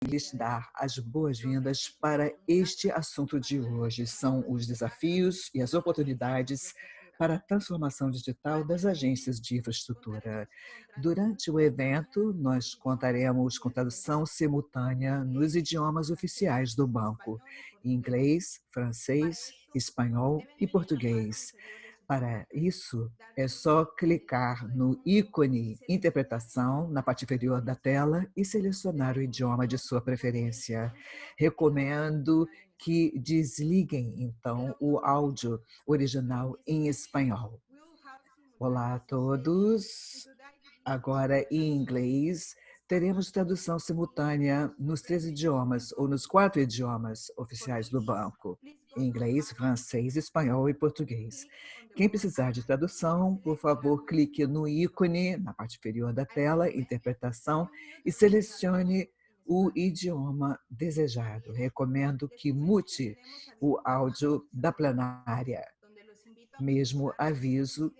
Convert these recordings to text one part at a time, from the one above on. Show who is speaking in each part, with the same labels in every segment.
Speaker 1: lhes dar as boas-vindas para este assunto de hoje. São os desafios e as oportunidades para a transformação digital das agências de infraestrutura. Durante o evento, nós contaremos com tradução simultânea nos idiomas oficiais do banco: inglês, francês, espanhol e português. Para isso, é só clicar no ícone Interpretação na parte inferior da tela e selecionar o idioma de sua preferência. Recomendo que desliguem, então, o áudio original em espanhol. Olá a todos! Agora, em inglês, teremos tradução simultânea nos 3 idiomas, ou nos 4 idiomas oficiais do banco: inglês, francês, espanhol e português. Quem precisar de tradução, por favor, clique no ícone na parte inferior da tela, interpretação, e selecione o idioma desejado. Recomendo que mute o áudio da plenária. Mesmo aviso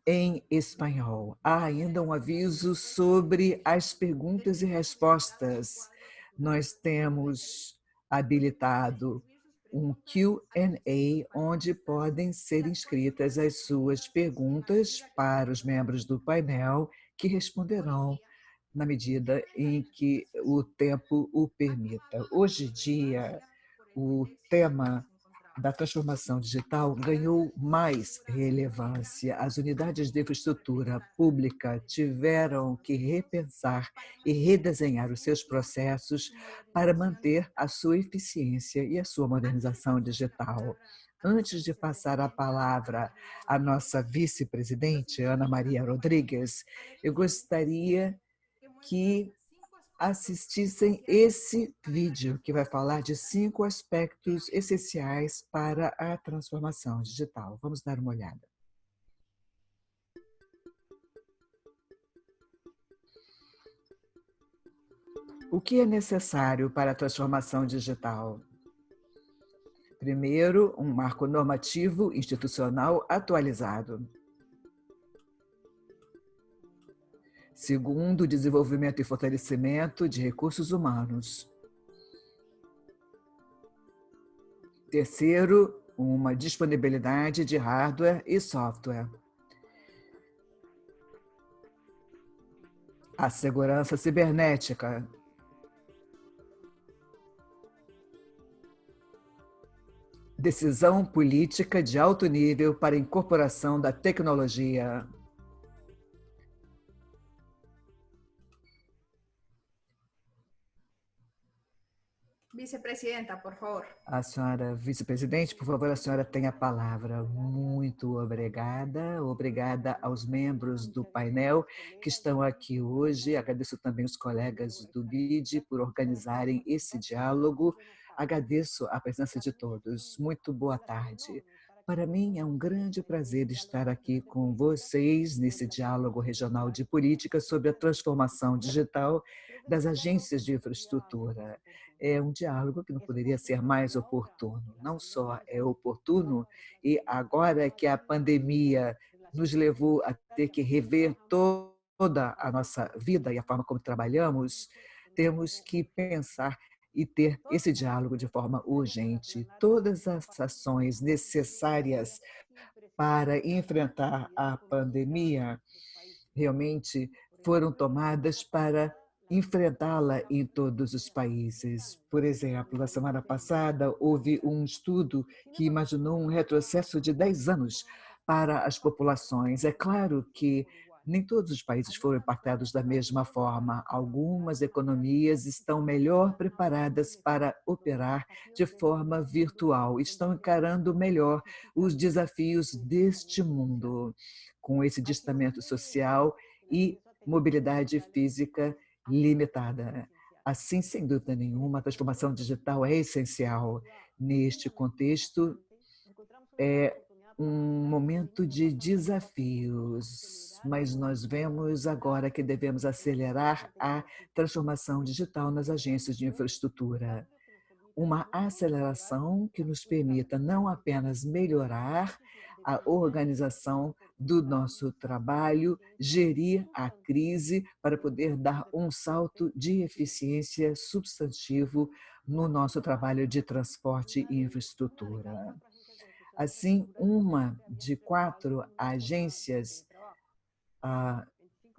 Speaker 1: em espanhol. Há ainda um aviso sobre as perguntas e respostas. Nós temos habilitado um Q&A, onde podem ser inscritas as suas perguntas para os membros do painel, que responderão na medida em que o tempo o permita. Hoje em dia, o tema da transformação digital ganhou mais relevância. As unidades de infraestrutura pública tiveram que repensar e redesenhar os seus processos para manter a sua eficiência e a sua modernização digital. Antes de passar a palavra à nossa vice-presidente, Ana Maria Rodrigues, eu gostaria que assistissem esse vídeo, que vai falar de 5 aspectos essenciais para a transformação digital. Vamos dar uma olhada. O que é necessário para a transformação digital? Primeiro, um marco normativo institucional atualizado. Segundo, desenvolvimento e fortalecimento de recursos humanos. Terceiro, uma disponibilidade de hardware e software. A segurança cibernética. Decisão política de alto nível para a incorporação da tecnologia.
Speaker 2: Vicepresidenta, por favor.
Speaker 1: A senhora vice-presidente, por favor, a senhora tem a palavra. Muito obrigada. Obrigada aos membros do painel que estão aqui hoje. Agradeço também os colegas do BID por organizarem esse diálogo. Agradeço a presença de todos. Muito boa tarde. Para mim é um grande prazer estar aqui com vocês nesse diálogo regional de política sobre a transformação digital das agências de infraestrutura. É um diálogo que não poderia ser mais oportuno. Não só é oportuno, e agora que a pandemia nos levou a ter que rever toda a nossa vida e a forma como trabalhamos, temos que pensar e ter esse diálogo de forma urgente. Todas as ações necessárias para enfrentar a pandemia realmente foram tomadas para enfrentá-la em todos os países. Por exemplo, na semana passada, houve um estudo que imaginou um retrocesso de 10 anos para as populações. É claro que nem todos os países foram impactados da mesma forma. Algumas economias estão melhor preparadas para operar de forma virtual, estão encarando melhor os desafios deste mundo, com esse distanciamento social e mobilidade física limitada. Assim, sem dúvida nenhuma, a transformação digital é essencial. Neste contexto, é um momento de desafios, mas nós vemos agora que devemos acelerar a transformação digital nas agências de infraestrutura. Uma aceleração que nos permita não apenas melhorar a organização do nosso trabalho, gerir a crise para poder dar um salto de eficiência substantivo no nosso trabalho de transporte e infraestrutura. Assim, uma de 4 agências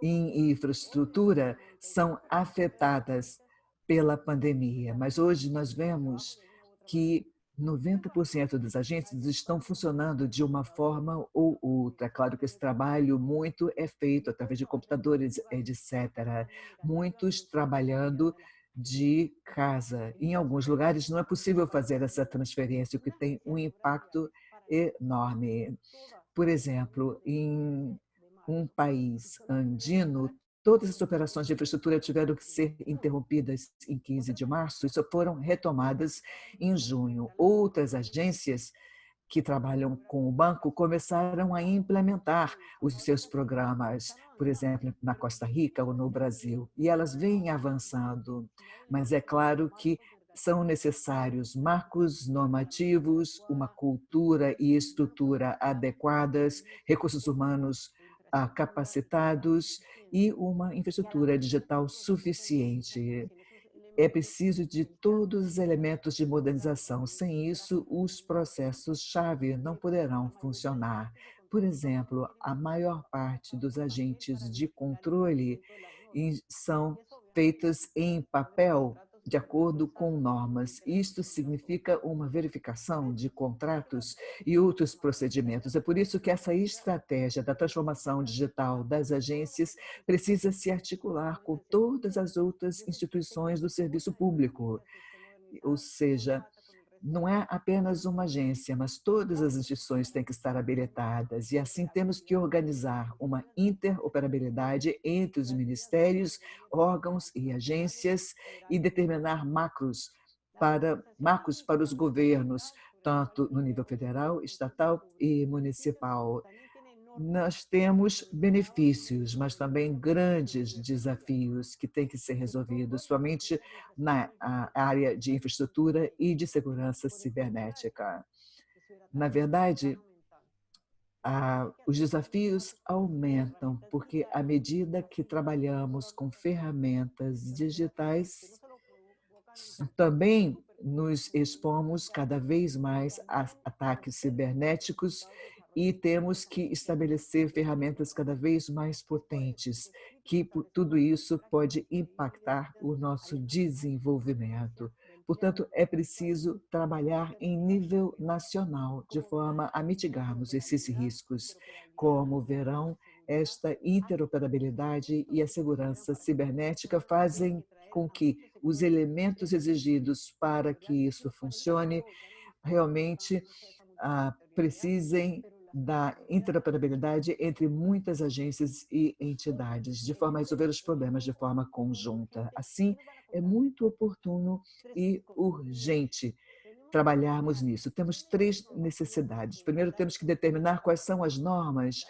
Speaker 1: em infraestrutura são afetadas pela pandemia, mas hoje nós vemos que 90% dos agentes estão funcionando de uma forma ou outra. É claro que esse trabalho muito é feito através de computadores, etc. Muitos trabalhando de casa. Em alguns lugares não é possível fazer essa transferência, o que tem um impacto enorme. Por exemplo, em um país andino, todas as operações de infraestrutura tiveram que ser interrompidas em 15 de março e só foram retomadas em junho. Outras agências que trabalham com o banco começaram a implementar os seus programas, por exemplo, na Costa Rica ou no Brasil, e elas vêm avançando. Mas é claro que são necessários marcos normativos, uma cultura e estrutura adequadas, recursos humanos capacitados e uma infraestrutura digital suficiente. É preciso de todos os elementos de modernização. Sem isso, os processos-chave não poderão funcionar. Por exemplo, a maior parte dos agentes de controle são feitas em papel, de acordo com normas. Isto significa uma verificação de contratos e outros procedimentos. É por isso que essa estratégia da transformação digital das agências precisa se articular com todas as outras instituições do serviço público. Ou seja, não é apenas uma agência, mas todas as instituições têm que estar habilitadas, e assim temos que organizar uma interoperabilidade entre os ministérios, órgãos e agências e determinar marcos para os governos, tanto no nível federal, estatal e municipal. Nós temos benefícios, mas também grandes desafios que têm que ser resolvidos, somente na área de infraestrutura e de segurança cibernética. Na verdade, os desafios aumentam, porque à medida que trabalhamos com ferramentas digitais, também nos expomos cada vez mais a ataques cibernéticos e temos que estabelecer ferramentas cada vez mais potentes, que tudo isso pode impactar o nosso desenvolvimento. Portanto, é preciso trabalhar em nível nacional, de forma a mitigarmos esses riscos. Como verão, esta interoperabilidade e a segurança cibernética fazem com que os elementos exigidos para que isso funcione realmente precisem da interoperabilidade entre muitas agências e entidades, de forma a resolver os problemas de forma conjunta. Assim, é muito oportuno e urgente trabalharmos nisso. Temos 3 necessidades. Primeiro, temos que determinar quais são as normas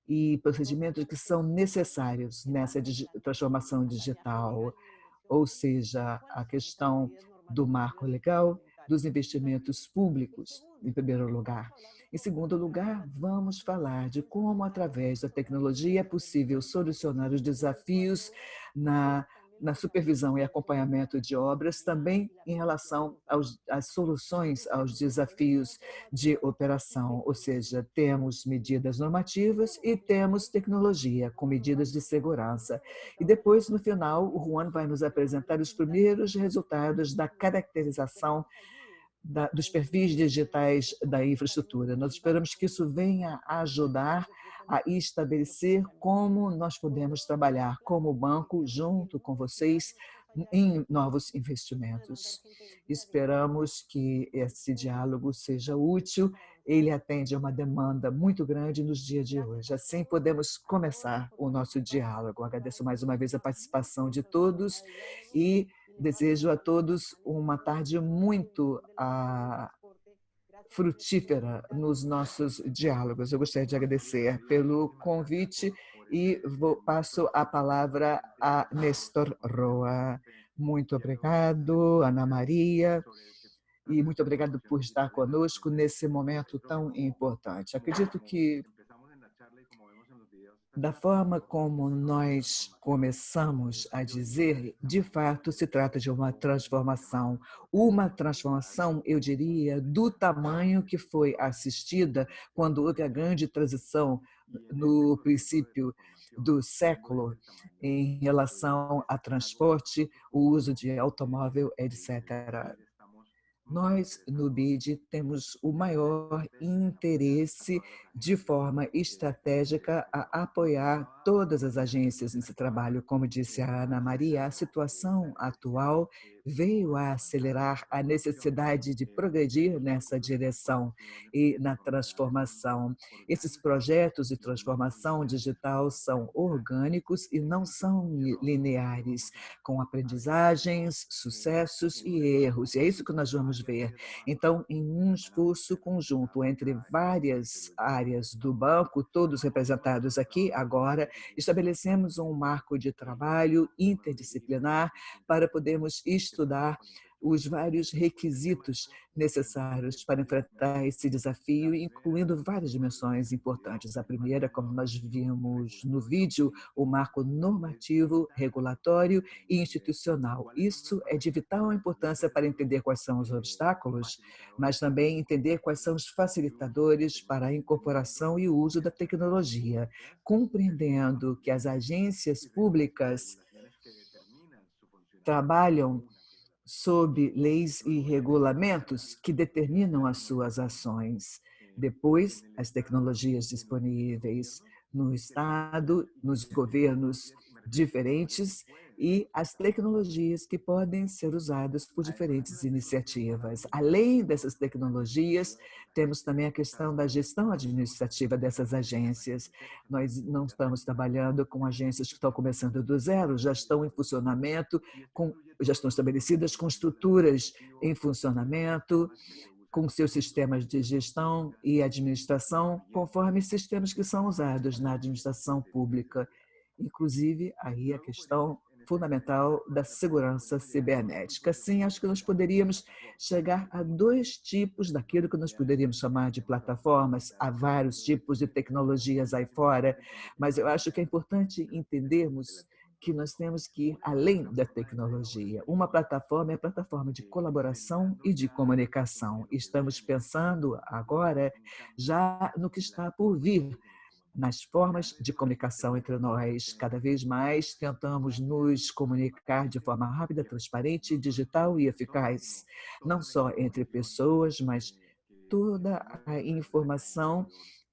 Speaker 1: e procedimentos que são necessários nessa transformação digital, ou seja, a questão do marco legal, dos investimentos públicos, em primeiro lugar. Em segundo lugar, vamos falar de como, através da tecnologia, é possível solucionar os desafios na supervisão e acompanhamento de obras, também em relação às soluções aos desafios de operação, ou seja, temos medidas normativas e temos tecnologia com medidas de segurança. E depois, no final, o Juan vai nos apresentar os primeiros resultados da caracterização dos perfis digitais da infraestrutura. Nós esperamos que isso venha a ajudar a estabelecer como nós podemos trabalhar como banco junto com vocês em novos investimentos. Esperamos que esse diálogo seja útil. Ele atende a uma demanda muito grande nos dias de hoje. Assim, podemos começar o nosso diálogo. Agradeço mais uma vez a participação de todos e desejo a todos uma tarde muito frutífera nos nossos diálogos. Eu gostaria de agradecer pelo convite e passo a palavra a Nestor Roa. Muito obrigado, Ana Maria. e muito obrigado por estar conosco nesse momento tão importante. Acredito que, da forma como nós começamos a dizer, de fato se trata de uma transformação, eu diria, do tamanho que foi assistida quando houve a grande transição no princípio do século em relação a transporte, o uso de automóvel, etc. Nós, no BID, temos o maior interesse, de forma estratégica, a apoiar todas as agências nesse trabalho. Como disse a Ana Maria, a situação atual veio a acelerar a necessidade de progredir nessa direção e na transformação. Esses projetos de transformação digital são orgânicos e não são lineares, com aprendizagens, sucessos e erros. E é isso que nós vamos ver. Então, em um esforço conjunto entre várias áreas do banco, todos representados aqui agora, estabelecemos um marco de trabalho interdisciplinar para podermos estudar os vários requisitos necessários para enfrentar esse desafio, incluindo várias dimensões importantes. A primeira, como nós vimos no vídeo, o marco normativo, regulatório e institucional. Isso é de vital importância para entender quais são os obstáculos, mas também entender quais são os facilitadores para a incorporação e o uso da tecnologia, compreendendo que as agências públicas trabalham sob leis e regulamentos que determinam as suas ações. Depois, as tecnologias disponíveis no Estado, nos governos diferentes e as tecnologias que podem ser usadas por diferentes iniciativas. Além dessas tecnologias, temos também a questão da gestão administrativa dessas agências. Nós não estamos trabalhando com agências que estão começando do zero, já estão em funcionamento, já estão estabelecidas com estruturas em funcionamento, com seus sistemas de gestão e administração, conforme sistemas que são usados na administração pública, inclusive aí a questão fundamental da segurança cibernética. Sim, acho que nós poderíamos chegar a dois tipos daquilo que nós poderíamos chamar de plataformas, há vários tipos de tecnologias aí fora, mas eu acho que é importante entendermos que nós temos que ir além da tecnologia. Uma plataforma é plataforma de colaboração e de comunicação. Estamos pensando agora já no que está por vir, nas formas de comunicação entre nós. Cada vez mais tentamos nos comunicar de forma rápida, transparente, digital e eficaz, não só entre pessoas, mas toda a informação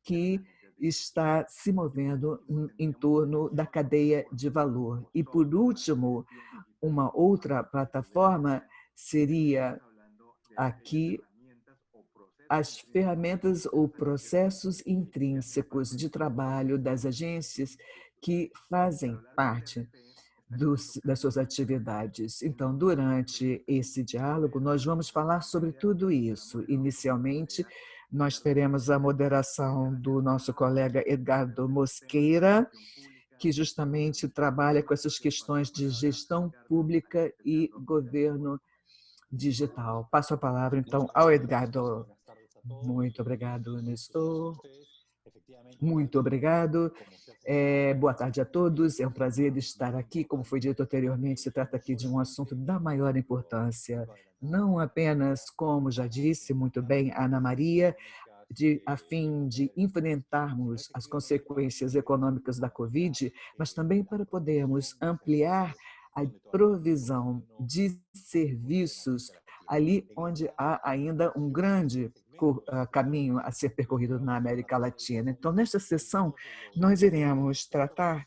Speaker 1: que está se movendo em torno da cadeia de valor. E, por último, uma outra plataforma seria aqui as ferramentas ou processos intrínsecos de trabalho das agências que fazem parte das suas atividades. Então, durante esse diálogo, nós vamos falar sobre tudo isso. Inicialmente, nós teremos a moderação do nosso colega Edgardo Mosqueira, que justamente trabalha com essas questões de gestão pública e governo digital. Passo a palavra, então, ao Edgardo. Muito obrigado, Nestor. Muito obrigado. Boa tarde a todos. É um prazer estar aqui. Como foi dito anteriormente, se trata aqui de um assunto da maior importância, não apenas, como já disse muito bem a Ana Maria, a fim de enfrentarmos as consequências econômicas da Covid, mas também para podermos ampliar a provisão de serviços ali onde há ainda um grande caminho a ser percorrido na América Latina. Então, nesta sessão, nós iremos tratar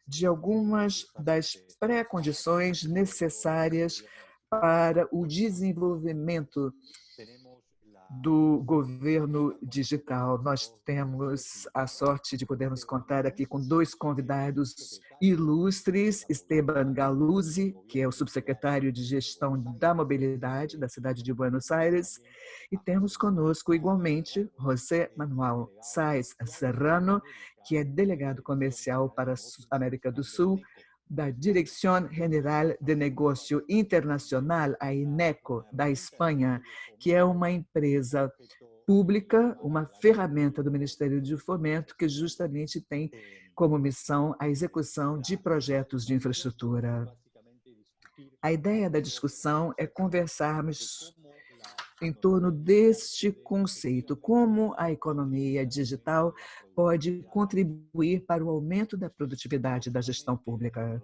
Speaker 1: de algumas das pré-condições necessárias para o desenvolvimento do governo digital. Nós temos a sorte de podermos contar aqui com dois convidados ilustres, Esteban Galuzzi, que é o subsecretário de Gestão da Mobilidade da cidade de Buenos Aires, e temos conosco igualmente José Manuel Sáez Serrano, que é delegado comercial para a América do Sul da Dirección General de Negocio Internacional, a INECO, da Espanha, que é uma empresa pública, uma ferramenta do Ministério do Fomento que justamente tem como missão a execução de projetos de infraestrutura. A ideia da discussão é conversarmos em torno deste conceito, como a economia digital pode contribuir para o aumento da produtividade da gestão pública.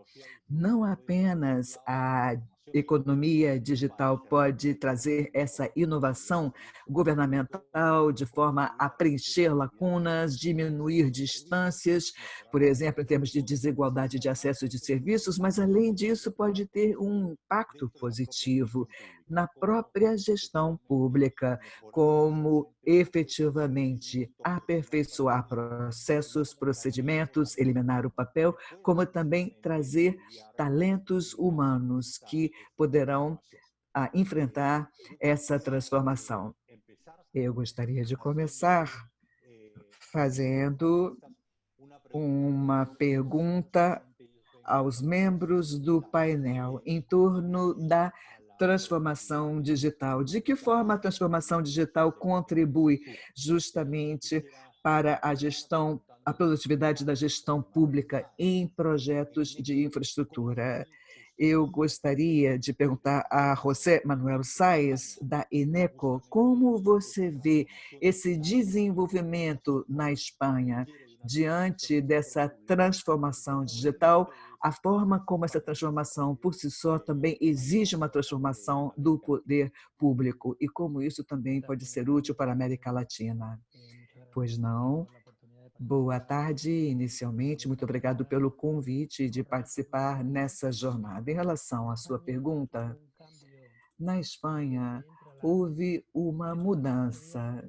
Speaker 1: Não apenas a economia digital pode trazer essa inovação governamental de forma a preencher lacunas, diminuir distâncias, por exemplo, em termos de desigualdade de acesso de serviços, mas, além disso, pode ter um impacto positivo na própria gestão pública, como efetivamente aperfeiçoar processos, procedimentos, eliminar o papel, como também trazer talentos humanos que poderão enfrentar essa transformação. Eu gostaria de começar fazendo uma pergunta aos membros do painel em torno da transformação digital. De que forma a transformação digital contribui justamente para a gestão, a produtividade da gestão pública em projetos de infraestrutura? Eu gostaria de perguntar a José Manuel Saez, da Eneco, como você vê esse desenvolvimento na Espanha diante dessa transformação digital, a forma como essa transformação por si só também exige uma transformação do poder público e como isso também pode ser útil para a América Latina. Pois não. Boa tarde, inicialmente. Muito obrigado pelo convite de participar nessa jornada. Em relação à sua pergunta, na Espanha houve uma mudança.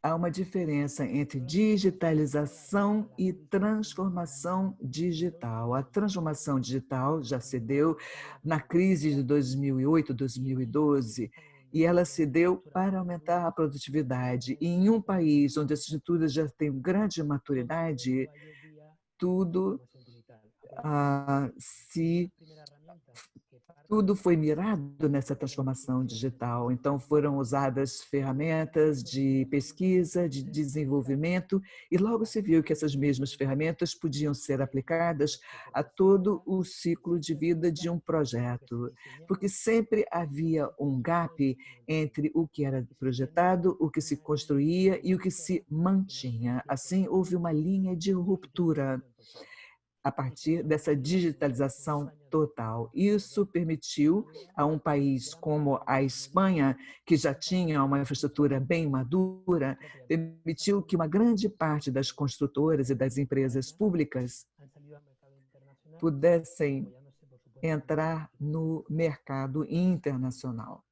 Speaker 1: Há uma diferença entre digitalização e transformação digital. A transformação digital já se deu na crise de 2008, 2012, e ela se deu para aumentar a produtividade. E em um país onde as estruturas já têm grande maturidade, tudo se tudo foi mirado nessa transformação digital. Então, foram usadas ferramentas de pesquisa, de desenvolvimento, e logo se viu que essas mesmas ferramentas podiam ser aplicadas a todo o ciclo de vida de um projeto, porque sempre havia um gap entre o que era projetado, o que se construía e o que se mantinha. Assim, houve uma linha de ruptura a partir dessa digitalização total. Isso permitiu a um país como a Espanha, que já tinha uma infraestrutura bem madura, permitiu que uma grande parte das construtoras e das empresas públicas pudessem entrar no mercado internacional.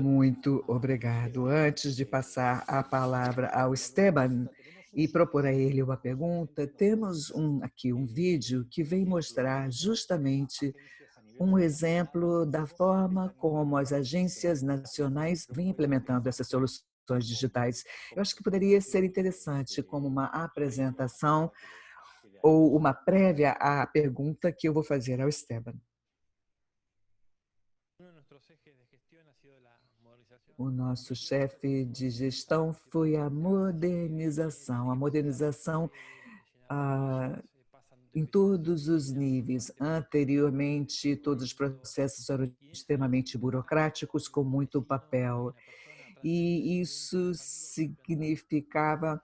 Speaker 1: Muito obrigado. Antes de passar a palavra ao Esteban e propor a ele uma pergunta, temos aqui um vídeo que vem mostrar justamente um exemplo da forma como as agências nacionais vêm implementando essas soluções digitais. Eu acho que poderia ser interessante como uma apresentação ou uma prévia à pergunta que eu vou fazer ao Esteban. O nosso chefe de gestão foi a modernização em todos os níveis. Anteriormente, todos os processos eram extremamente burocráticos, com muito papel. E isso significava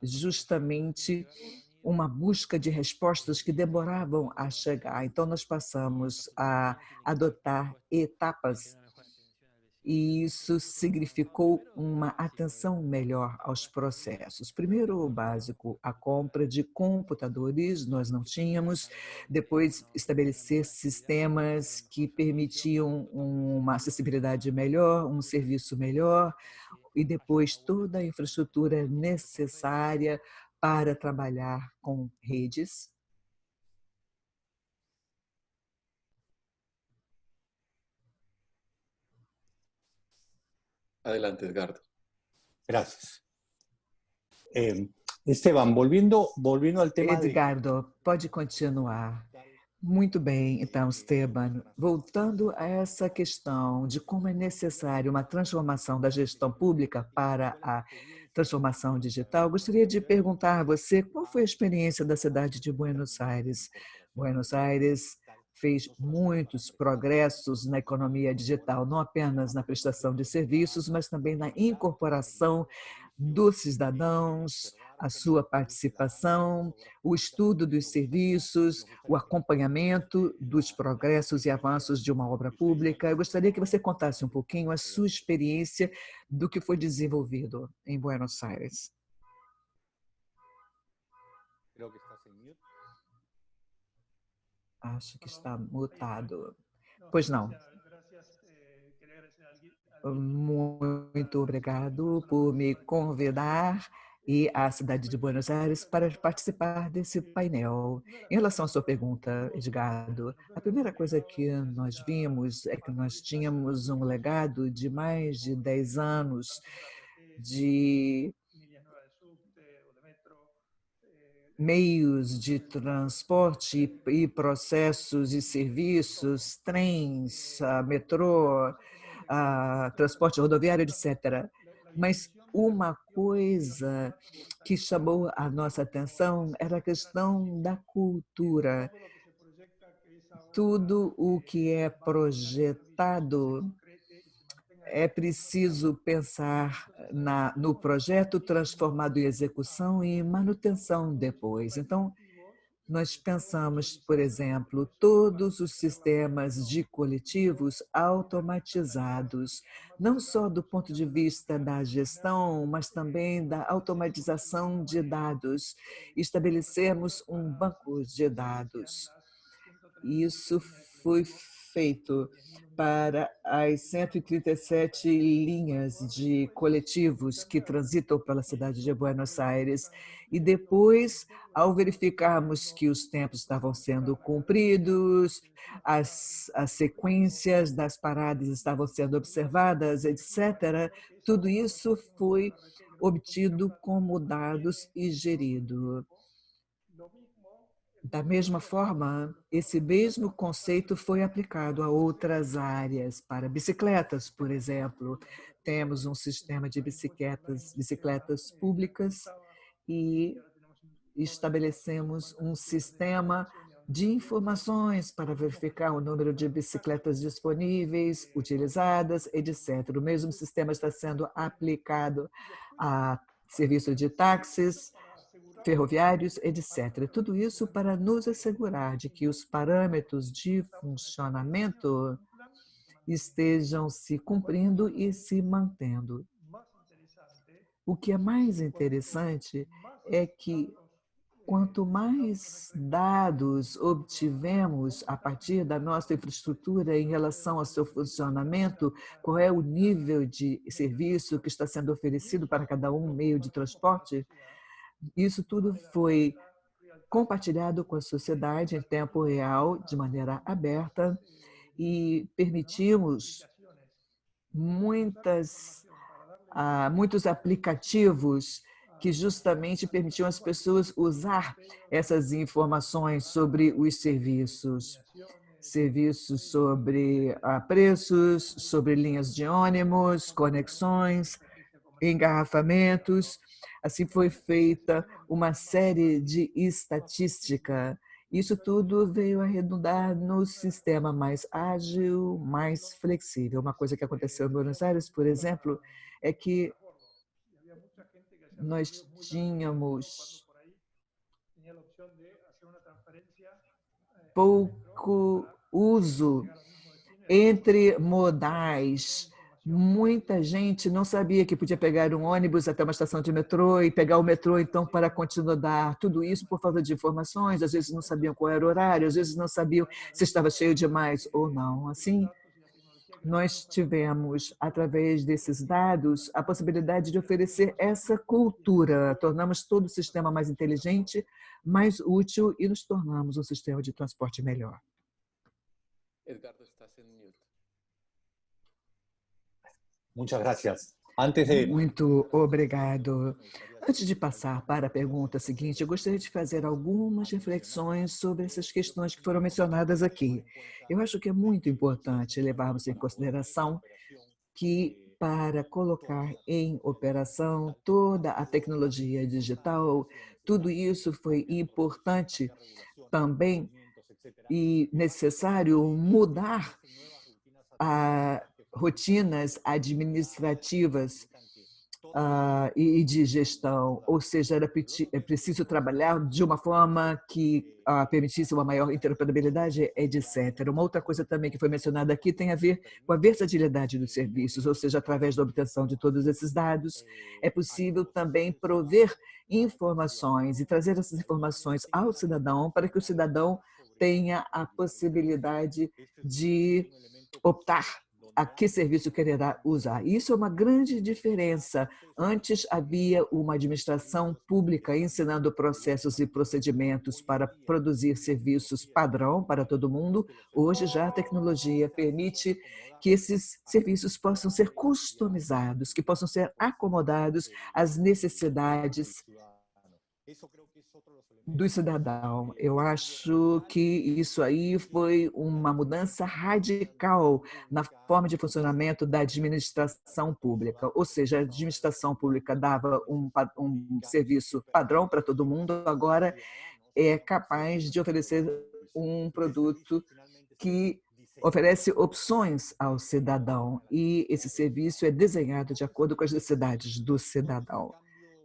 Speaker 1: justamente uma busca de respostas que demoravam a chegar. Então, nós passamos a adotar etapas e isso significou uma atenção melhor aos processos. Primeiro, o básico, a compra de computadores, nós não tínhamos. Depois, estabelecer sistemas que permitiam uma acessibilidade melhor, um serviço melhor, e depois toda a infraestrutura necessária para trabalhar com redes.
Speaker 2: Adelante, Edgardo.
Speaker 3: Gracias. Esteban, volviendo al tema de...
Speaker 1: Edgardo, pode continuar. Muito bem, então, Esteban, voltando a essa questão de como é necessário uma transformação da gestão pública para a transformação digital, gostaria de perguntar a você qual foi a experiência da cidade de Buenos Aires. Buenos Aires fez muitos progressos na economia digital, não apenas na prestação de serviços, mas também na incorporação dos cidadãos, a sua participação, o estudo dos serviços, o acompanhamento dos progressos e avanços de uma obra pública. Eu gostaria que você contasse um pouquinho a sua experiência do que foi desenvolvido em Buenos Aires. Acho que está mutado. Pois não. Muito obrigado por me convidar e a cidade de Buenos Aires para participar desse painel. Em relação à sua pergunta, Edgardo, a primeira coisa que nós vimos é que nós tínhamos um legado de mais de 10 anos de meios de transporte e processos e serviços, trens, metrô, transporte rodoviário, etc. Mas uma coisa que chamou a nossa atenção era a questão da cultura. Tudo o que é projetado é preciso pensar no projeto transformado em execução e manutenção depois. Então, nós pensamos, por exemplo, todos os sistemas de coletivos automatizados, não só do ponto de vista da gestão, mas também da automatização de dados. Estabelecemos um banco de dados. Isso foi feito para as 137 linhas de coletivos que transitam pela cidade de Buenos Aires. E depois, ao verificarmos que os tempos estavam sendo cumpridos, as sequências das paradas estavam sendo observadas, etc., tudo isso foi obtido como dados e gerido. Da mesma forma, esse mesmo conceito foi aplicado a outras áreas, para bicicletas, por exemplo. Temos um sistema de bicicletas públicas e estabelecemos um sistema de informações para verificar o número de bicicletas disponíveis, utilizadas, etc. O mesmo sistema está sendo aplicado a serviço de táxis, ferroviários, etc. Tudo isso para nos assegurar de que os parâmetros de funcionamento estejam se cumprindo e se mantendo. O que é mais interessante é que quanto mais dados obtivemos a partir da nossa infraestrutura em relação ao seu funcionamento, qual é o nível de serviço que está sendo oferecido para cada meio de transporte, isso tudo foi compartilhado com a sociedade em tempo real, de maneira aberta, e permitimos muitos aplicativos que justamente permitiam às pessoas usar essas informações sobre os serviços sobre preços, sobre linhas de ônibus, conexões, engarrafamentos. Assim foi feita uma série de estatística. Isso tudo veio a redundar no sistema mais ágil, mais flexível. Uma coisa que aconteceu em Buenos Aires, por exemplo, é que nós tínhamos pouco uso entre modais. Muita gente não sabia que podia pegar um ônibus até uma estação de metrô e pegar o metrô, então, para continuar. Tudo isso por falta de informações, às vezes não sabiam qual era o horário, às vezes não sabiam se estava cheio demais ou não. Assim, nós tivemos, através desses dados, a possibilidade de oferecer essa cultura. Tornamos todo o sistema mais inteligente, mais útil e nos tornamos um sistema de transporte melhor.
Speaker 2: Edgardo, estás en mute.
Speaker 3: Muchas gracias. Antes de...
Speaker 1: Muito obrigado. Antes de passar para a pergunta seguinte, eu gostaria de fazer algumas reflexões sobre essas questões que foram mencionadas aqui. Eu acho que é muito importante levarmos em consideração que, para colocar em operação toda a tecnologia digital, tudo isso foi importante também e necessário mudar a rotinas administrativas e de gestão, ou seja, é preciso trabalhar de uma forma que permitisse uma maior interoperabilidade, etc. Uma outra coisa também que foi mencionada aqui tem a ver com a versatilidade dos serviços, ou seja, através da obtenção de todos esses dados, é possível também prover informações e trazer essas informações ao cidadão para que o cidadão tenha a possibilidade de optar a que serviço quererá usar. Isso é uma grande diferença. Antes havia uma administração pública ensinando processos e procedimentos para produzir serviços padrão para todo mundo. Hoje já a tecnologia permite que esses serviços possam ser customizados, que possam ser acomodados às necessidades do cidadão. Eu acho que isso aí foi uma mudança radical na forma de funcionamento da administração pública. Ou seja, a administração pública dava um serviço padrão para todo mundo, agora é capaz de oferecer um produto que oferece opções ao cidadão e esse serviço é desenhado de acordo com as necessidades do cidadão.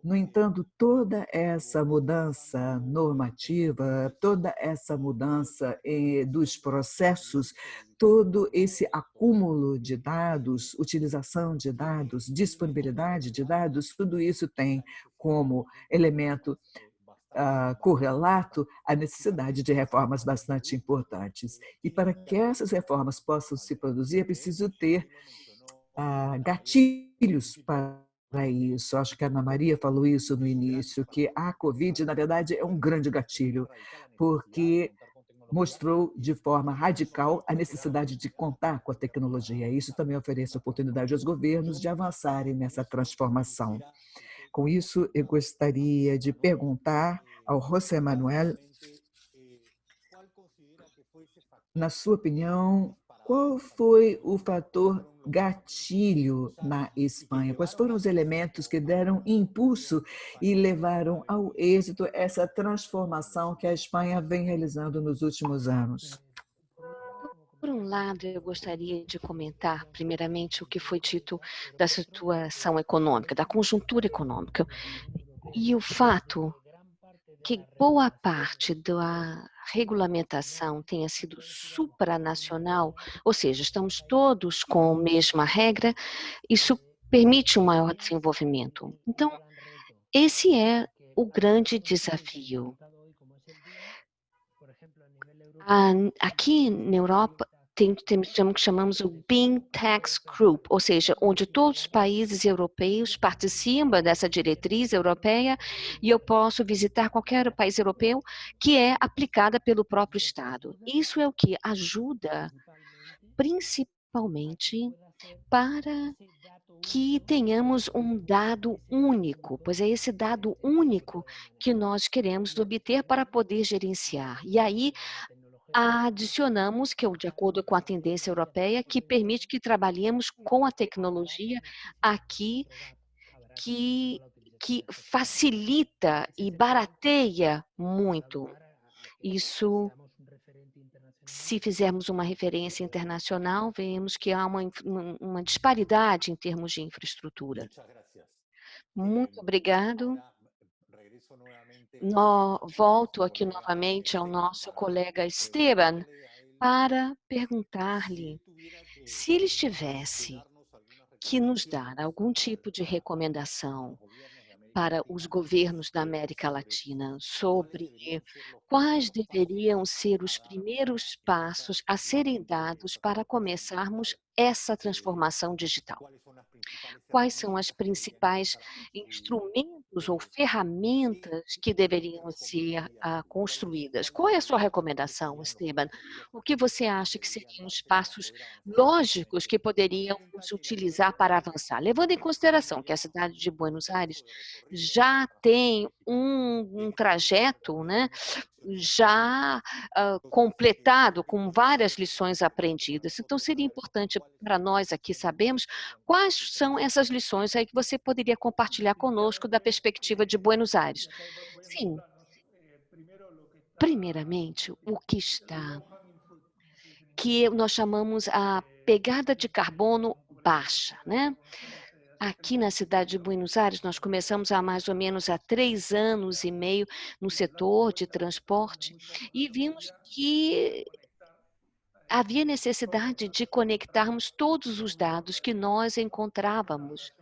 Speaker 1: No entanto, toda essa mudança normativa, toda essa mudança dos processos, todo esse acúmulo de dados, utilização de dados, disponibilidade de dados, tudo isso tem como elemento correlato a necessidade de reformas bastante importantes. E para que essas reformas possam se produzir, é preciso ter gatilhos para isso. Acho que a Ana Maria falou isso no início, que a Covid, na verdade, é um grande gatilho, porque mostrou de forma radical a necessidade de contar com a tecnologia. Isso também oferece oportunidade aos governos de avançarem nessa transformação. Com isso, eu gostaria de perguntar ao José Manuel, na sua opinião, qual foi o fator gatilho na Espanha? Quais foram os elementos que deram impulso e levaram ao êxito essa transformação que a Espanha vem realizando nos últimos anos?
Speaker 2: Por um lado, eu gostaria de comentar, primeiramente, o que foi dito da situação econômica, da conjuntura econômica, e o fato que boa parte da regulamentação tenha sido supranacional, ou seja, estamos todos com a mesma regra, isso permite um maior desenvolvimento. Então, esse é o grande desafio. Aqui na Europa, temos o que chamamos o BIM Tax Group, ou seja, onde todos os países europeus participam dessa diretriz europeia e eu posso visitar qualquer país europeu que é aplicada pelo próprio Estado. Isso é o que ajuda, principalmente, para que tenhamos um dado único, pois é esse dado único que nós queremos obter para poder gerenciar. E aí, adicionamos, que é de acordo com a tendência europeia, que permite que trabalhemos com a tecnologia aqui, que facilita e barateia muito. Isso, se fizermos uma referência internacional, vemos que há uma disparidade em termos de infraestrutura. Muito obrigado. Volto aqui novamente ao nosso colega Esteban para perguntar-lhe se ele tivesse que nos dar algum tipo de recomendação para os governos da América Latina sobre quais deveriam ser os primeiros passos a serem dados para começarmos essa transformação digital? Quais são as principais instrumentos ou ferramentas que deveriam ser construídas? Qual é a sua recomendação, Esteban? O que você acha que seriam os passos lógicos que poderíamos utilizar para avançar? Levando em consideração que a cidade de Buenos Aires já tem um trajeto, né, já completado com várias lições aprendidas. Então, seria importante para nós aqui sabermos quais são essas lições aí que você poderia compartilhar conosco da perspectiva de Buenos Aires. Sim, primeiramente, o que nós chamamos a pegada de carbono baixa, né? Aqui na cidade de Buenos Aires, nós começamos há mais ou menos há 3 anos e meio no setor de transporte e vimos que havia necessidade de conectarmos todos os dados que nós encontrávamos,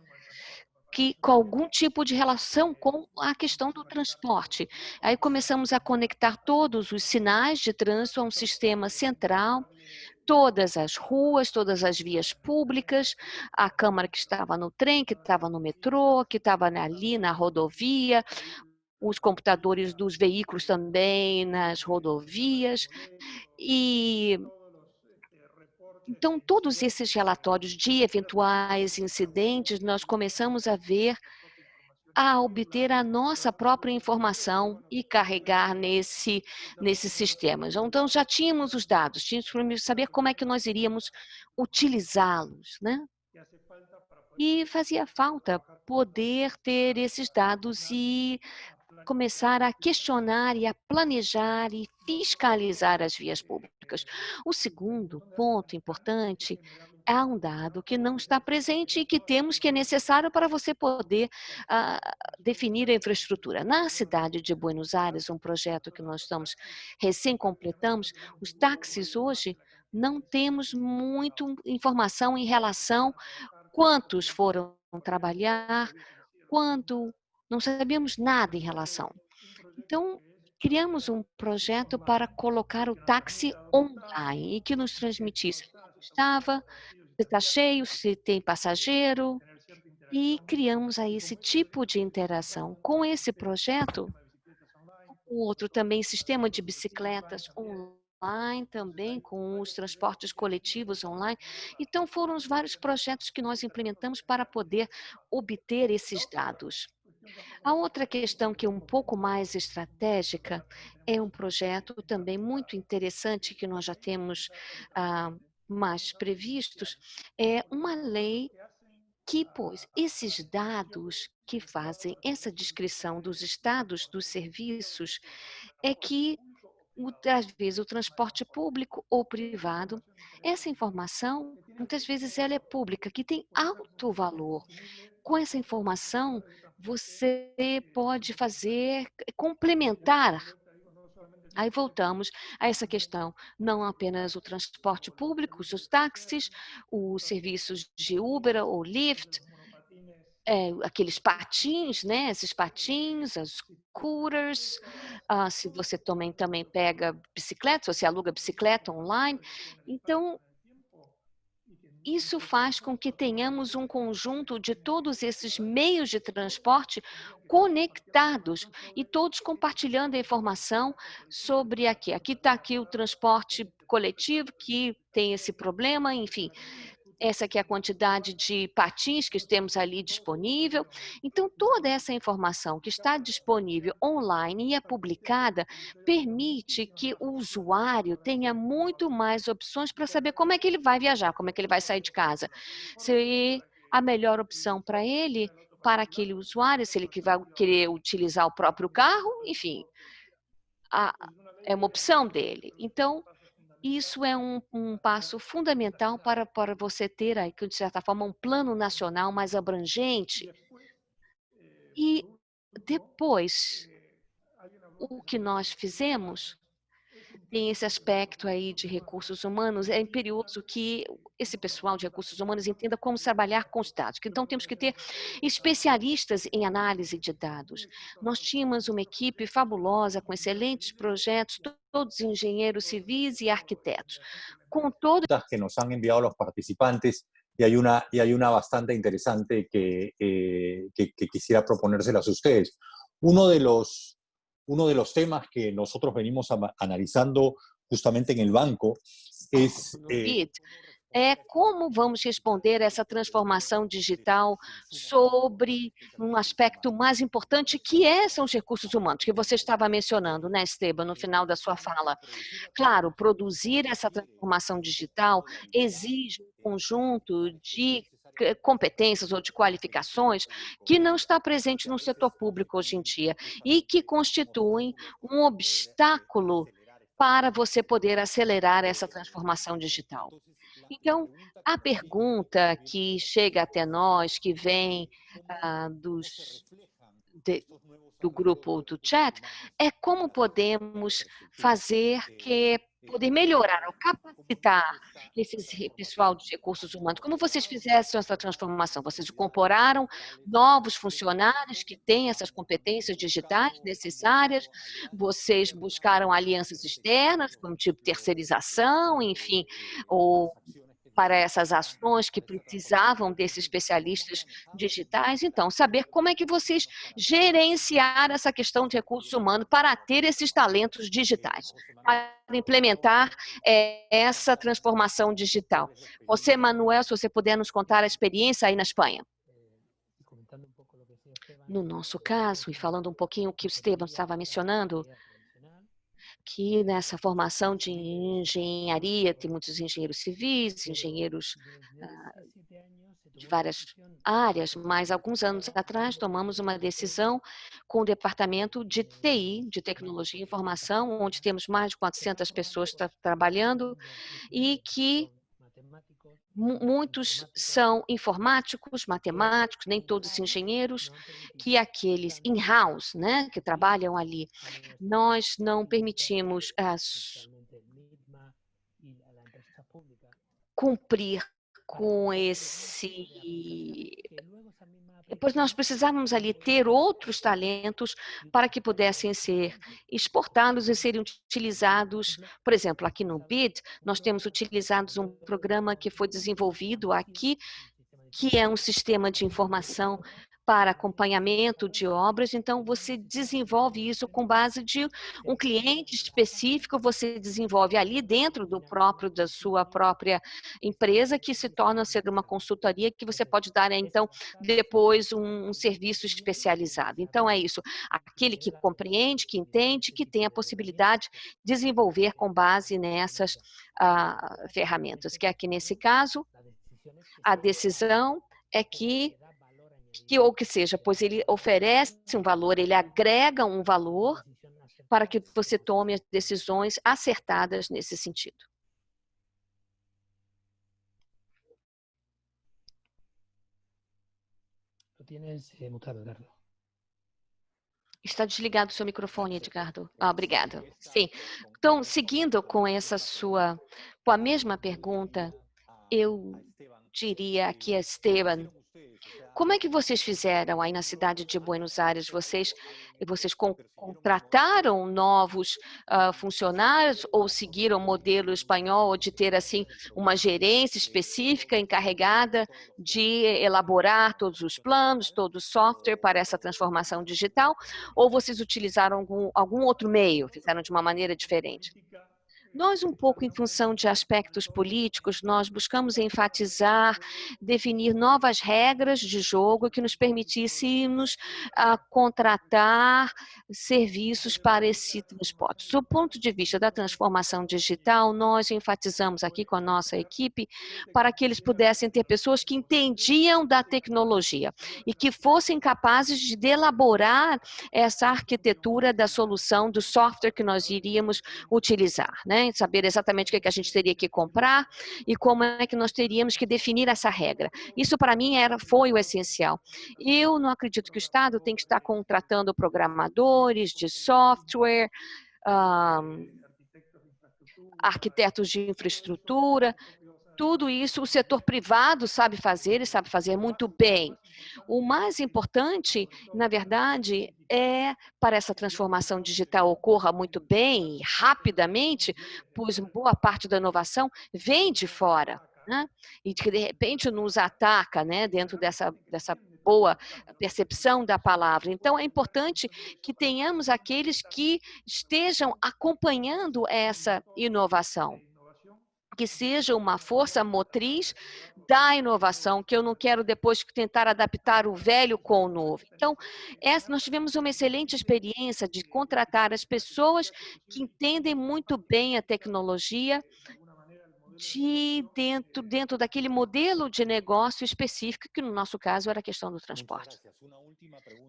Speaker 2: que com algum tipo de relação com a questão do transporte. Aí começamos a conectar todos os sinais de trânsito a um sistema central, todas as ruas, todas as vias públicas, a câmara que estava no trem, que estava no metrô, que estava ali na rodovia, os computadores dos veículos também nas rodovias. E então, todos esses relatórios de eventuais incidentes, nós começamos a obter a nossa própria informação e carregar nesses sistemas. Então, já tínhamos os dados, tínhamos que saber como é que nós iríamos utilizá-los, né? E fazia falta poder ter esses dados e começar a questionar e a planejar e fiscalizar as vias públicas. O segundo ponto importante é um dado que não está presente e que temos que é necessário para você poder ah, definir a infraestrutura. Na cidade de Buenos Aires, um projeto que nós estamos recém completamos, os táxis hoje não temos muito informação em relação quantos foram trabalhar, quando não sabíamos nada em relação. Então, criamos um projeto para colocar o táxi online e que nos transmitisse onde estava, se está cheio, se tem passageiro, e criamos aí esse tipo de interação. Com esse projeto, o outro também, sistema de bicicletas online, também com os transportes coletivos online. Então, foram os vários projetos que nós implementamos para poder obter esses dados. A outra questão que é um pouco mais estratégica é um projeto também muito interessante que nós já temos mais previstos, é uma lei que, pois, esses dados que fazem essa descrição dos estados dos serviços é que às vezes o transporte público ou privado, essa informação muitas vezes ela é pública, que tem alto valor. Com essa informação, você pode fazer complementar. Aí voltamos a essa questão, não apenas o transporte público, os táxis, os serviços de Uber ou Lyft, aqueles patins, né, esses patins, as scooters, se você também pega bicicleta, você aluga bicicleta online. Então, isso faz com que tenhamos um conjunto de todos esses meios de transporte conectados e todos compartilhando a informação sobre aqui. Aqui está aqui o transporte coletivo que tem esse problema, enfim, essa aqui é a quantidade de patins que temos ali disponível. Então, toda essa informação que está disponível online e é publicada permite que o usuário tenha muito mais opções para saber como é que ele vai viajar, como é que ele vai sair de casa. Se a melhor opção para ele, para aquele usuário, se ele que vai querer utilizar o próprio carro, enfim, a, é uma opção dele. Então, isso é um passo fundamental para você ter aí, que de certa forma, um plano nacional mais abrangente. E depois, o que nós fizemos tem esse aspecto aí de recursos humanos, é imperioso que esse pessoal de recursos humanos entenda como trabalhar com os dados. Então, temos que ter especialistas em análise de dados. Nós tínhamos uma equipe fabulosa, com excelentes projetos, todos engenheiros civis e arquitetos. Com todo...
Speaker 3: Que nos han enviado los participantes y hay una bastante interesante que quisiera proponérselas a ustedes. Uno de los temas que nosotros venimos analizando justamente en el banco es...
Speaker 2: como vamos responder a essa transformação digital sobre um aspecto mais importante que são os recursos humanos, que você estava mencionando, né, Esteban, no final da sua fala. Claro, produzir essa transformação digital exige um conjunto de competências ou de qualificações que não está presente no setor público hoje em dia e que constituem um obstáculo para você poder acelerar essa transformação digital. Então, a pergunta que chega até nós, que vem do grupo do chat, é como podemos poder melhorar ou capacitar esse pessoal de recursos humanos. Como vocês fizessem essa transformação? Vocês incorporaram novos funcionários que têm essas competências digitais necessárias? Vocês buscaram alianças externas, como tipo terceirização, enfim, ou para essas ações que precisavam desses especialistas digitais? Então, saber como é que vocês gerenciaram essa questão de recursos humanos para ter esses talentos digitais, para implementar essa transformação digital. Você, Manuel, se você puder nos contar a experiência aí na Espanha. No nosso caso, e falando um pouquinho o que o Esteban estava mencionando, que nessa formação de engenharia tem muitos engenheiros civis, engenheiros de várias áreas, mas alguns anos atrás tomamos uma decisão com o departamento de TI, de Tecnologia e Informação, onde temos mais de 400 pessoas trabalhando e que muitos são informáticos, matemáticos, nem todos engenheiros, que aqueles in-house, né, que trabalham ali, nós não permitimos cumprir com esse... Pois nós precisávamos ali ter outros talentos para que pudessem ser exportados e serem utilizados. Por exemplo, aqui no BID, nós temos utilizados um programa que foi desenvolvido aqui, que é um sistema de informação para acompanhamento de obras. Então, você desenvolve isso com base de um cliente específico, você desenvolve ali dentro da sua própria empresa, que se torna ser uma consultoria que você pode dar, então, depois um serviço especializado. Então, é isso. Aquele que compreende, que entende, que tem a possibilidade de desenvolver com base nessas ferramentas, que aqui nesse caso, a decisão é ou que seja, pois ele oferece um valor, ele agrega um valor para que você tome as decisões acertadas nesse sentido. Está desligado o seu microfone, Edgardo. Obrigada. Sim. Então, seguindo com com a mesma pergunta, eu diria que Esteban, como é que vocês fizeram aí na cidade de Buenos Aires? Vocês contrataram novos funcionários ou seguiram o modelo espanhol de ter assim uma gerência específica encarregada de elaborar todos os planos, todo o software para essa transformação digital? Ou vocês utilizaram algum outro meio, fizeram de uma maneira diferente? Nós, um pouco em função de aspectos políticos, nós buscamos enfatizar, definir novas regras de jogo que nos permitissem contratar serviços para esse transporte. Do ponto de vista da transformação digital, nós enfatizamos aqui com a nossa equipe para que eles pudessem ter pessoas que entendiam da tecnologia e que fossem capazes de elaborar essa arquitetura da solução, do software que nós iríamos utilizar, né? Saber exatamente o que a gente teria que comprar e como é que nós teríamos que definir essa regra. Isso, para mim, foi o essencial. Eu não acredito que o Estado tem que estar contratando programadores de software, arquitetos de infraestrutura, tudo isso o setor privado sabe fazer e sabe fazer muito bem. O mais importante, na verdade, é para essa transformação digital ocorra muito bem e rapidamente, pois boa parte da inovação vem de fora, né? E que de repente nos ataca, né, dentro dessa boa percepção da palavra. Então, é importante que tenhamos aqueles que estejam acompanhando essa inovação, que seja uma força motriz da inovação, que eu não quero depois tentar adaptar o velho com o novo. Então, nós tivemos uma excelente experiência de contratar as pessoas que entendem muito bem a tecnologia dentro daquele modelo de negócio específico, que no nosso caso era a questão do transporte.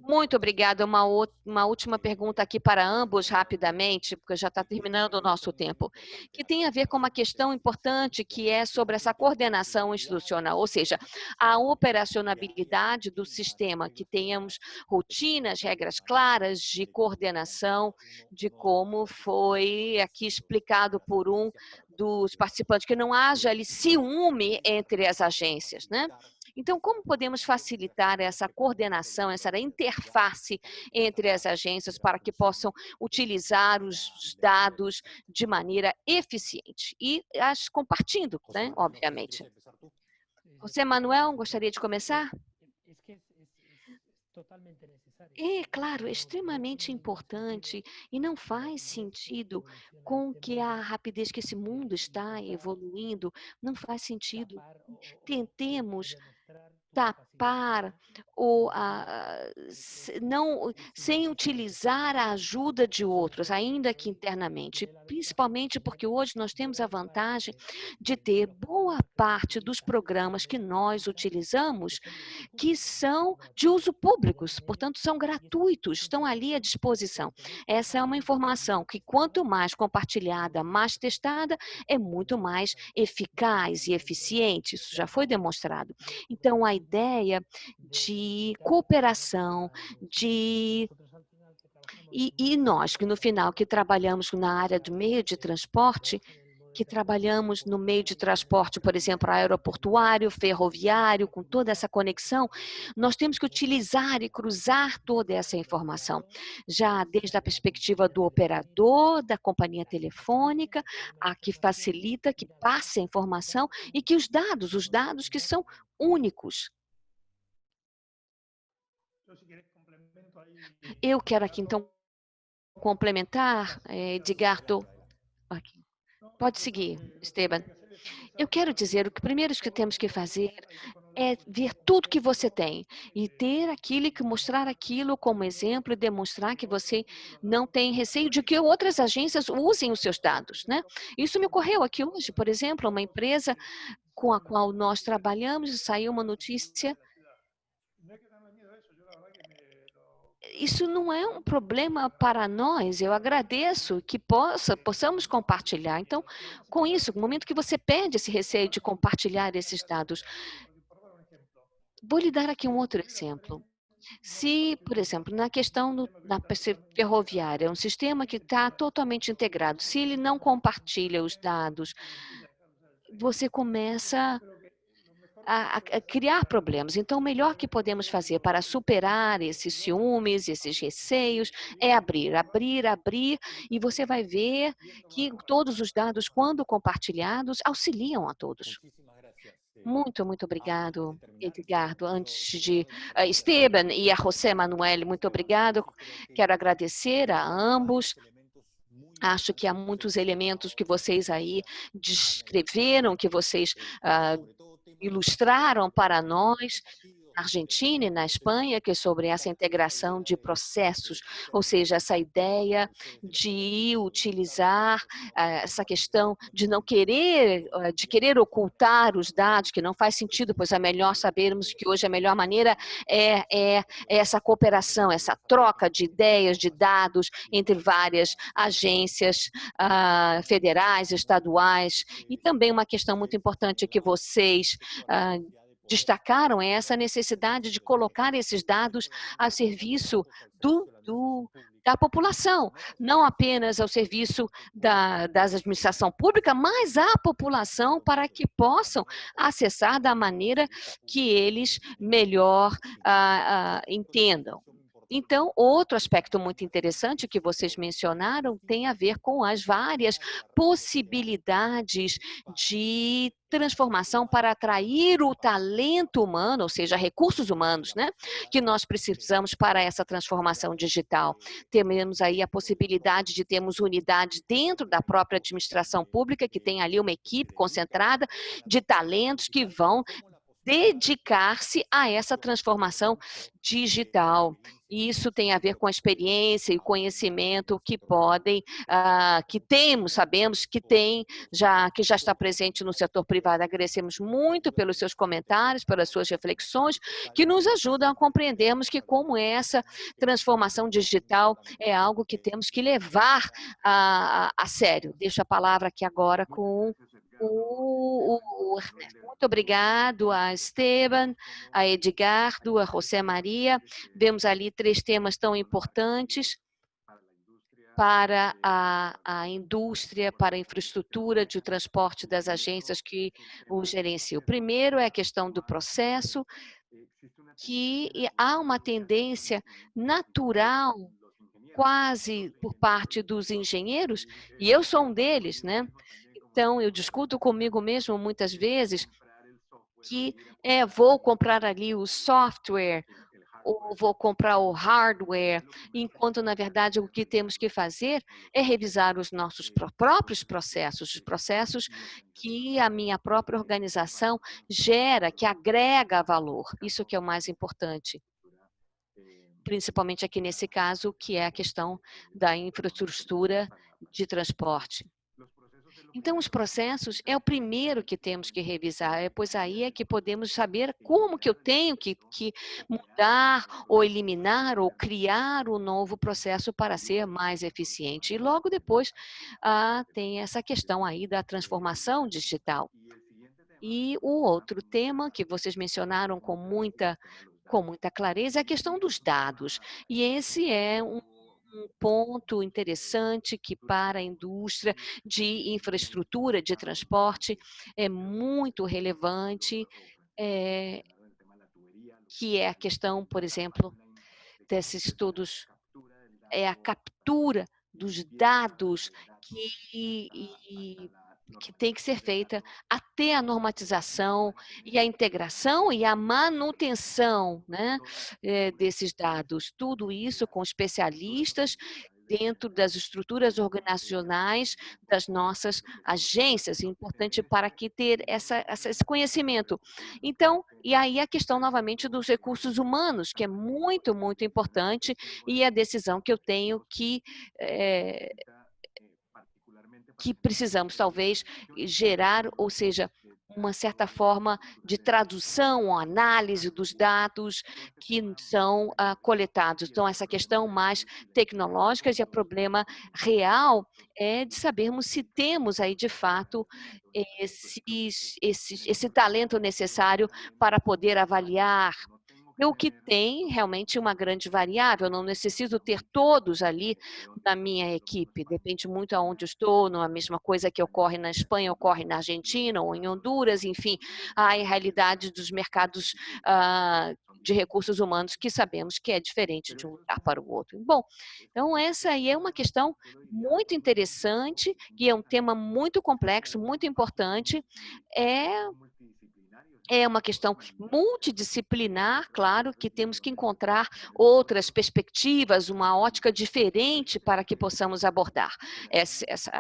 Speaker 2: Muito obrigada. Uma última pergunta aqui para ambos, rapidamente, porque já está terminando o nosso tempo, que tem a ver com uma questão importante, que é sobre essa coordenação institucional, ou seja, a operacionalidade do sistema, que tenhamos rotinas, regras claras de coordenação, de como foi aqui explicado por um dos participantes, que não haja ali ciúme entre as agências, né? Então, como podemos facilitar essa coordenação, essa interface entre as agências para que possam utilizar os dados de maneira eficiente e compartilhando, né, obviamente. José Manuel, gostaria de começar? É, claro, é extremamente importante e não faz sentido com que a rapidez que esse mundo está evoluindo, não faz sentido. Tentemos tapar ou não sem utilizar a ajuda de outros, ainda que internamente, principalmente porque hoje nós temos a vantagem de ter boa parte dos programas que nós utilizamos que são de uso públicos, portanto, são gratuitos, estão ali à disposição. Essa é uma informação que, quanto mais compartilhada, mais testada, é muito mais eficaz e eficiente, isso já foi demonstrado. Então, a ideia de cooperação, e nós, que no final, que trabalhamos na área do meio de transporte, que trabalhamos no meio de transporte, por exemplo, aeroportuário, ferroviário, com toda essa conexão, nós temos que utilizar e cruzar toda essa informação, já desde a perspectiva do operador, da companhia telefônica, a que facilita, que passe a informação e que os dados que são únicos. Eu quero aqui, então, complementar, Edgardo. Aqui. Pode seguir, Esteban. Eu quero dizer, o que primeiro que temos que fazer é ver tudo que você tem e ter aquilo que mostrar aquilo como exemplo e demonstrar que você não tem receio de que outras agências usem os seus dados, né? Isso me ocorreu aqui hoje, por exemplo, uma empresa com a qual nós trabalhamos e saiu uma notícia. Isso não é um problema para nós, eu agradeço que possamos compartilhar. Então, com isso, no momento que você perde esse receio de compartilhar esses dados, vou lhe dar aqui um outro exemplo. Se, por exemplo, na questão da ferroviária, um sistema que está totalmente integrado, se ele não compartilha os dados, você começa a criar problemas. Então, o melhor que podemos fazer para superar esses ciúmes, esses receios, é abrir, e você vai ver que todos os dados, quando compartilhados, auxiliam a todos. Muito, muito obrigado, Edgardo. Antes de Esteban e a José Manuel, muito obrigado. Quero agradecer a ambos. Acho que há muitos elementos que vocês aí descreveram, que vocês ilustraram para nós, na Argentina e na Espanha, que é sobre essa integração de processos, ou seja, essa ideia de utilizar essa questão de não querer, de querer ocultar os dados, que não faz sentido, pois é melhor sabermos que hoje a melhor maneira é essa cooperação, essa troca de ideias, de dados entre várias agências federais, estaduais, e também uma questão muito importante que vocês destacaram é essa necessidade de colocar esses dados a serviço da população, não apenas ao serviço da administração pública, mas à população para que possam acessar da maneira que eles melhor entendam. Então, outro aspecto muito interessante que vocês mencionaram tem a ver com as várias possibilidades de transformação para atrair o talento humano, ou seja, recursos humanos, né, que nós precisamos para essa transformação digital. Temos aí a possibilidade de termos unidades dentro da própria administração pública, que tem ali uma equipe concentrada de talentos que vão dedicar-se a essa transformação digital. Isso tem a ver com a experiência e conhecimento que podem, que temos, sabemos que que já está presente no setor privado. Agradecemos muito pelos seus comentários, pelas suas reflexões, que nos ajudam a compreendermos que como essa transformação digital é algo que temos que levar a sério. Deixo a palavra aqui agora com o Ernesto. Muito obrigado a Esteban, a Edgardo, a José Maria. Vemos ali 3 temas tão importantes para a indústria, para a infraestrutura de transporte das agências que o gerenciam. O primeiro é a questão do processo, que há uma tendência natural, quase por parte dos engenheiros, e eu sou um deles, né? Então, eu discuto comigo mesmo muitas vezes que vou comprar ali o software ou vou comprar o hardware, enquanto, na verdade, o que temos que fazer é revisar os nossos próprios processos, os processos que a minha própria organização gera, que agrega valor. Isso que é o mais importante. Principalmente aqui nesse caso, que é a questão da infraestrutura de transporte. Então, os processos é o primeiro que temos que revisar, pois aí é que podemos saber como que eu tenho que mudar, ou eliminar, ou criar um novo processo para ser mais eficiente. E logo depois tem essa questão aí da transformação digital. E o outro tema que vocês mencionaram com muita clareza é a questão dos dados. E esse é um ponto interessante que para a indústria de infraestrutura de transporte é muito relevante, que é a questão, por exemplo, desses estudos, a captura dos dados que tem que ser feita até a normatização e a integração e a manutenção, né, desses dados. Tudo isso com especialistas dentro das estruturas organizacionais das nossas agências. É importante para que ter esse conhecimento. Então, e aí a questão novamente dos recursos humanos, que é muito, muito importante, e a decisão que eu tenho que precisamos talvez gerar, ou seja, uma certa forma de tradução ou análise dos dados que são coletados. Então, essa questão mais tecnológica e o problema real é de sabermos se temos aí, de fato, esse talento necessário para poder avaliar. O que tem realmente uma grande variável, eu não necessito ter todos ali na minha equipe, depende muito aonde eu estou, não é a mesma coisa que ocorre na Espanha, ocorre na Argentina ou em Honduras, enfim, há a realidade dos mercados de recursos humanos que sabemos que é diferente de um lugar para o outro. Bom, então essa aí é uma questão muito interessante e é um tema muito complexo, muito importante, é uma questão multidisciplinar, claro, que temos que encontrar outras perspectivas, uma ótica diferente para que possamos abordar essa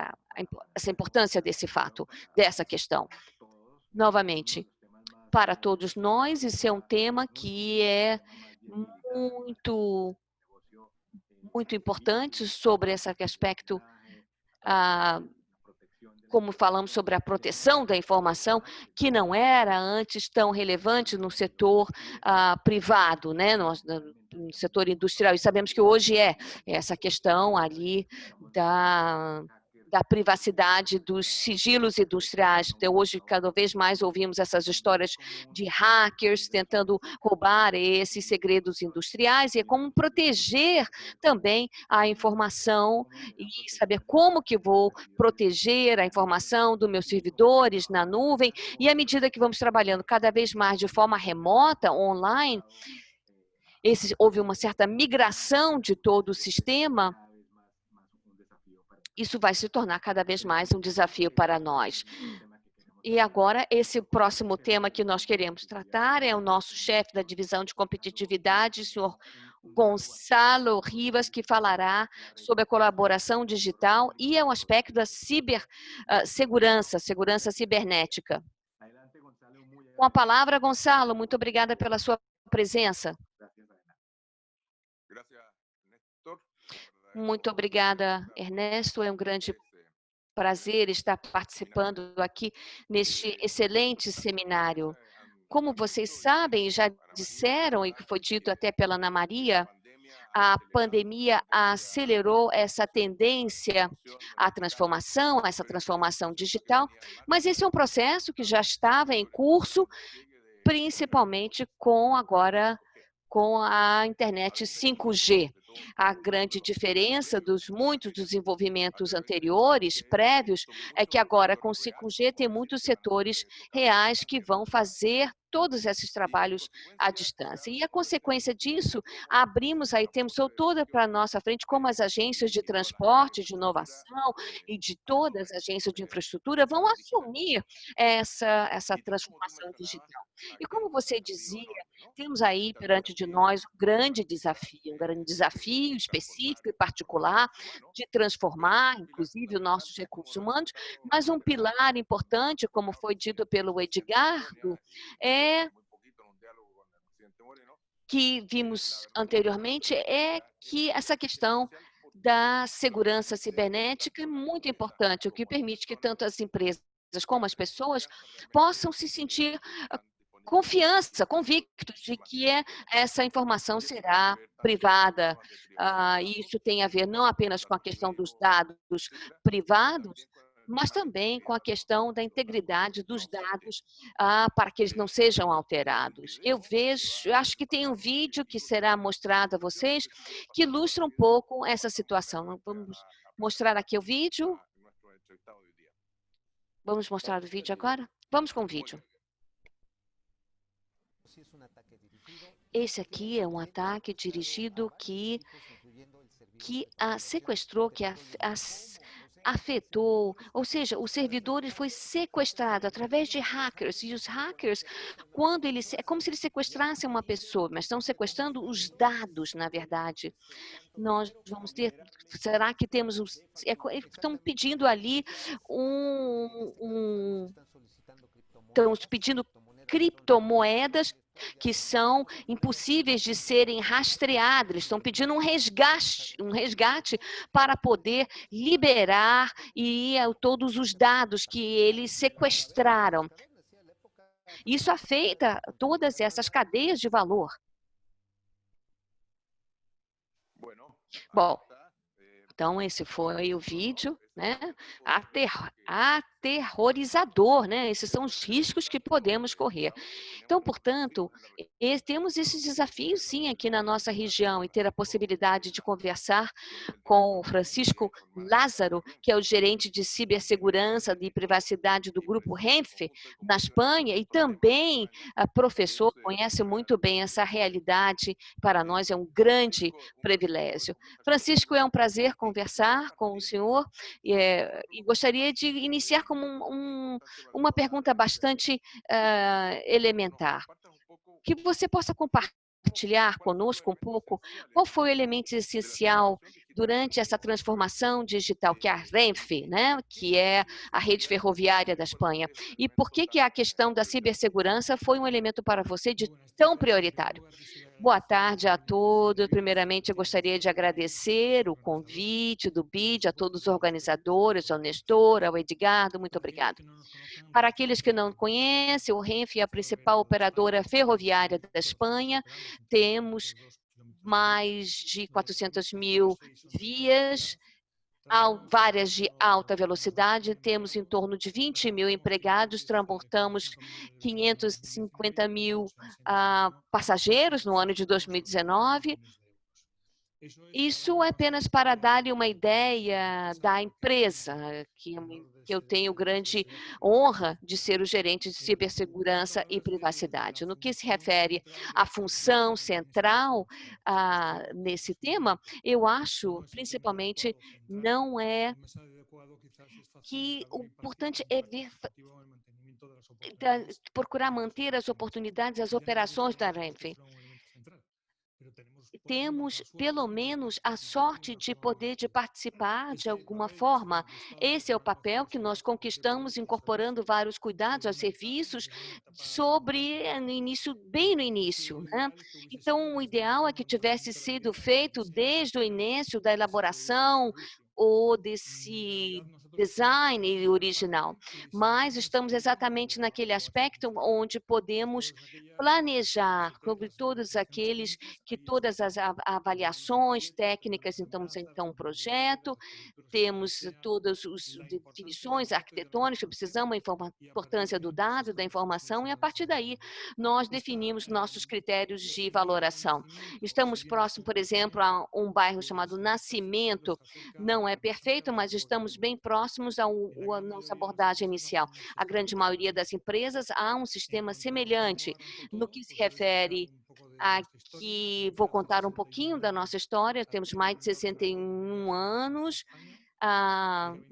Speaker 2: importância desse fato, dessa questão. Novamente, para todos nós, isso é um tema que é muito, muito importante sobre esse aspecto, como falamos sobre a proteção da informação, que não era antes tão relevante no setor privado, né, no setor industrial. E sabemos que hoje essa questão ali da privacidade dos sigilos industriais. Então, hoje, cada vez mais ouvimos essas histórias de hackers tentando roubar esses segredos industriais, e é como proteger também a informação e saber como que vou proteger a informação dos meus servidores na nuvem. E à medida que vamos trabalhando cada vez mais de forma remota, online, houve uma certa migração de todo o sistema. Isso vai se tornar cada vez mais um desafio para nós. E agora, esse próximo tema que nós queremos tratar é o nosso chefe da divisão de competitividade, o senhor Gonçalo Rivas, que falará sobre a colaboração digital e é um aspecto da cibersegurança, segurança cibernética. Com a palavra, Gonçalo, muito obrigada pela sua presença. Muito obrigada, Ernesto. É um grande prazer estar participando aqui neste excelente seminário. Como vocês sabem, já disseram, e que foi dito até pela Ana Maria, a pandemia acelerou essa tendência à transformação, essa transformação digital, mas esse é um processo que já estava em curso, principalmente com a internet 5G. A grande diferença dos muitos desenvolvimentos anteriores, prévios, é que agora com 5G tem muitos setores reais que vão fazer todos esses trabalhos à distância. E a consequência disso, temos toda para a nossa frente, como as agências de transporte, de inovação e de todas as agências de infraestrutura vão assumir essa transformação digital. E como você dizia, temos aí perante de nós um grande desafio específico e particular de transformar, inclusive, os nossos recursos humanos, mas um pilar importante, como foi dito pelo Edgardo, que vimos anteriormente, é que essa questão da segurança cibernética é muito importante, o que permite que tanto as empresas como as pessoas possam se sentir convictos de que essa informação será privada. Isso tem a ver não apenas com a questão dos dados privados, mas também com a questão da integridade dos dados para que eles não sejam alterados. Acho que tem um vídeo que será mostrado a vocês que ilustra um pouco essa situação. Vamos mostrar aqui o vídeo. Vamos mostrar o vídeo agora? Vamos com o vídeo. Esse aqui é um ataque dirigido que sequestrou, que afetou, ou seja, o servidor foi sequestrado através de hackers, e os hackers, é como se eles sequestrassem uma pessoa, mas estão sequestrando os dados, na verdade. Nós vamos ter, será que temos, estão pedindo ali estão pedindo criptomoedas que são impossíveis de serem rastreadas. Eles estão pedindo um resgate para poder liberar todos os dados que eles sequestraram. Isso afeta todas essas cadeias de valor. Bom, então esse foi o vídeo, né? Aterrorizador, né? Esses são os riscos que podemos correr. Então, portanto, temos esses desafios, sim, aqui na nossa região, e ter a possibilidade de conversar com o Francisco Lázaro, que é o gerente de cibersegurança e privacidade do grupo Renfe, na Espanha, e também professor, conhece muito bem essa realidade. Para nós é um grande privilégio. Francisco, é um prazer conversar com o senhor, e gostaria de iniciar com uma pergunta bastante elementar. Que você possa compartilhar conosco um pouco qual foi o elemento essencial durante essa transformação digital, que é a Renfe, né, que é a rede ferroviária da Espanha, e por que a questão da cibersegurança foi um elemento para você de tão prioritário? Boa tarde a todos. Primeiramente, eu gostaria de agradecer o convite do BID, a todos os organizadores, ao Nestor, ao Edgardo, muito obrigado. Para aqueles que não conhecem, o Renfe é a principal operadora ferroviária da Espanha. Temos mais de 400 mil vias, várias de alta velocidade, temos em torno de 20.000 empregados, transportamos 550.000 passageiros no ano de 2019. Isso é apenas para dar-lhe uma ideia da empresa, que eu tenho grande honra de ser o gerente de cibersegurança e privacidade. No que se refere à função central nesse tema, eu acho, principalmente, não é que o importante é ver, procurar manter as oportunidades, as operações da Renfe. Temos, pelo menos, a sorte de poder participar de alguma forma. Esse é o papel que nós conquistamos, incorporando vários cuidados aos serviços no início, bem no início, né? Então, o ideal é que tivesse sido feito desde o início da elaboração ou desse design original, mas estamos exatamente naquele aspecto onde podemos planejar sobre todas as avaliações técnicas, então um projeto, temos todas as definições arquitetônicas, precisamos da importância do dado, da informação, e a partir daí nós definimos nossos critérios de valoração. Estamos próximos, por exemplo, a um bairro chamado Nascimento, não é perfeito, mas estamos bem próximos à nossa abordagem inicial. A grande maioria das empresas há um sistema semelhante. No que se refere aqui, vou contar um pouquinho da nossa história, temos mais de 61 anos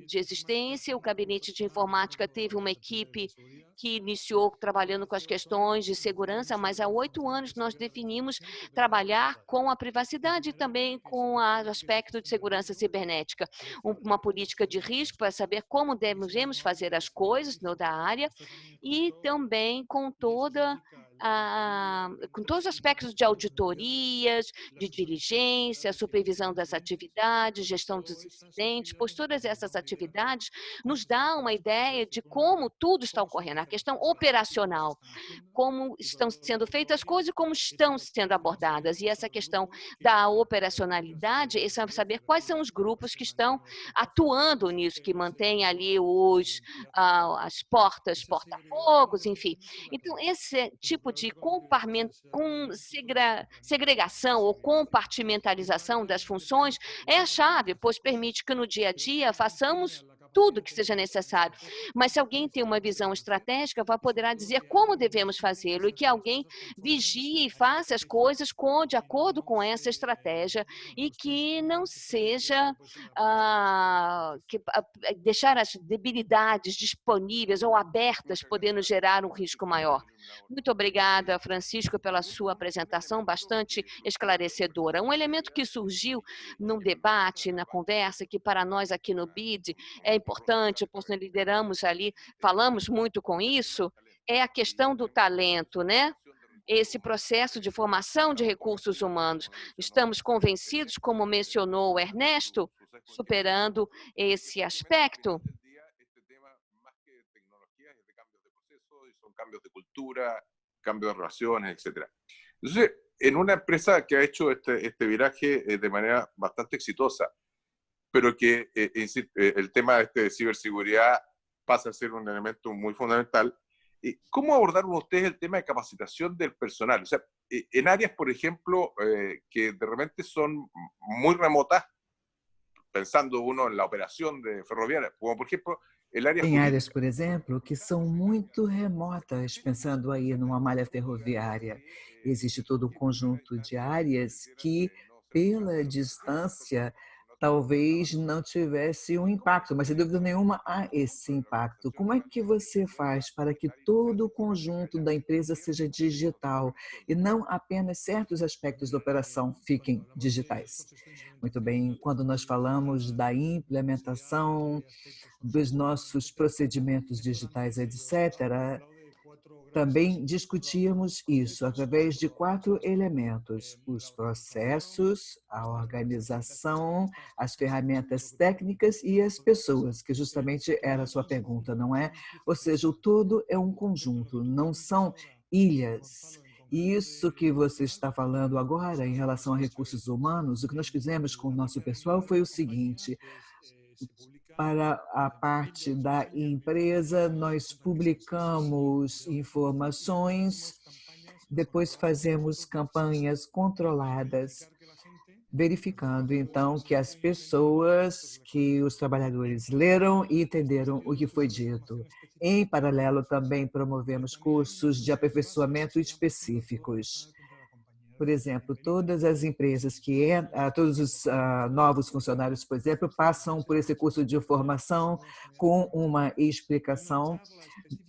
Speaker 2: de existência. O gabinete de informática teve uma equipe que iniciou trabalhando com as questões de segurança, mas há 8 anos nós definimos trabalhar com a privacidade e também com o aspecto de segurança cibernética. Uma política de risco para saber como devemos fazer as coisas da área e também com com todos os aspectos de auditorias, de diligência, supervisão das atividades, gestão dos incidentes, pois todas essas atividades nos dão uma ideia de como tudo está ocorrendo, a questão operacional, como estão sendo feitas as coisas e como estão sendo abordadas. E essa questão da operacionalidade é saber quais são os grupos que estão atuando nisso, que mantêm ali as porta-fogos, enfim. Então, esse tipo de segregação ou compartimentalização das funções é a chave, pois permite que no dia a dia façamos tudo que seja necessário. Mas se alguém tem uma visão estratégica, poderá dizer como devemos fazê-lo e que alguém vigie e faça as coisas de acordo com essa estratégia e que não seja deixar as debilidades disponíveis ou abertas, podendo gerar um risco maior. Muito obrigada, Francisco, pela sua apresentação bastante esclarecedora. Um elemento que surgiu num debate, na conversa, que para nós aqui no BID é importante, pois nós lideramos ali, falamos muito com isso, é a questão do talento, né? Esse processo de formação de recursos humanos. Estamos convencidos, como mencionou o Ernesto, superando esse aspecto.
Speaker 4: Son cambios de cultura, cambios de relaciones, etc. Entonces, en una empresa que ha hecho este viraje de manera bastante exitosa, pero que el tema de ciberseguridad pasa a ser un elemento muy fundamental, ¿cómo abordaron ustedes el tema de capacitación del personal? O sea, en áreas, por ejemplo, que de repente son muy remotas, pensando uno en la operación de ferroviaria, como por ejemplo el área
Speaker 1: Tem áreas,
Speaker 4: jurídica.
Speaker 1: por exemplo, que são muito remotas, pensando aí numa malha ferroviária. Existe todo um conjunto de áreas que, pela distância, talvez não tivesse um impacto, mas sem dúvida nenhuma há esse impacto. Como é que você faz para que todo o conjunto da empresa seja digital e não apenas certos aspectos da operação fiquem digitais? Muito bem, quando nós falamos da implementação dos nossos procedimentos digitais, etc., também discutíamos isso através de 4 elementos: os processos, a organização, as ferramentas técnicas e as pessoas, que justamente era a sua pergunta, não é? Ou seja, o todo é um conjunto, não são ilhas. E isso que você está falando agora em relação a recursos humanos, o que nós fizemos com o nosso pessoal foi o seguinte: para a parte da empresa, nós publicamos informações, depois fazemos campanhas controladas, verificando então que as pessoas, que os trabalhadores leram e entenderam o que foi dito. Em paralelo, também promovemos cursos de aperfeiçoamento específicos. Por exemplo, todas as empresas todos os novos funcionários, por exemplo, passam por esse curso de formação com uma explicação.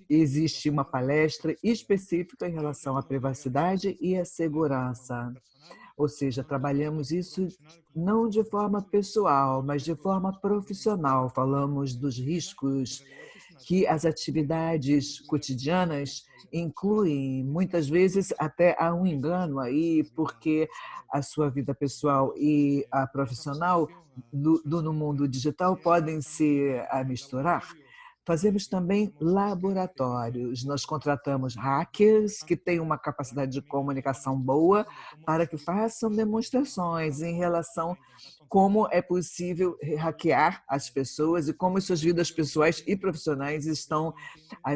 Speaker 1: Existe uma palestra específica em relação à privacidade e à segurança. Ou seja, trabalhamos isso não de forma pessoal, mas de forma profissional. Falamos dos riscos que as atividades cotidianas incluem, muitas vezes até há um engano aí, porque a sua vida pessoal e a profissional no mundo digital podem se misturar. Fazemos também laboratórios. Nós contratamos hackers que têm uma capacidade de comunicação boa para que façam demonstrações em relação como é possível hackear as pessoas e como suas vidas pessoais e profissionais estão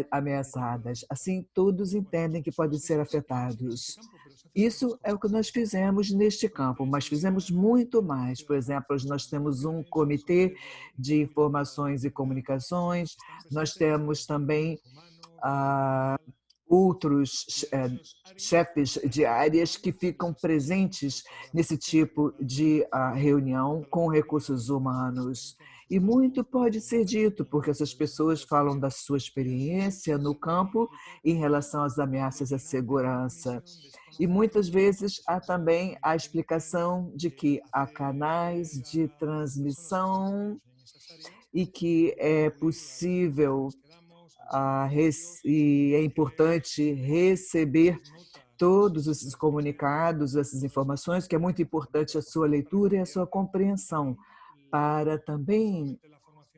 Speaker 1: ameaçadas. Assim, todos entendem que podem ser afetados. Isso é o que nós fizemos neste campo, mas fizemos muito mais. Por exemplo, nós temos um comitê de informações e comunicações, nós temos também outros chefes de áreas que ficam presentes nesse tipo de reunião com recursos humanos. E muito pode ser dito, porque essas pessoas falam da sua experiência no campo em relação às ameaças à segurança. E muitas vezes há também a explicação de que há canais de transmissão e que é possível e é importante receber todos esses comunicados, essas informações, que é muito importante a sua leitura e a sua compreensão, para também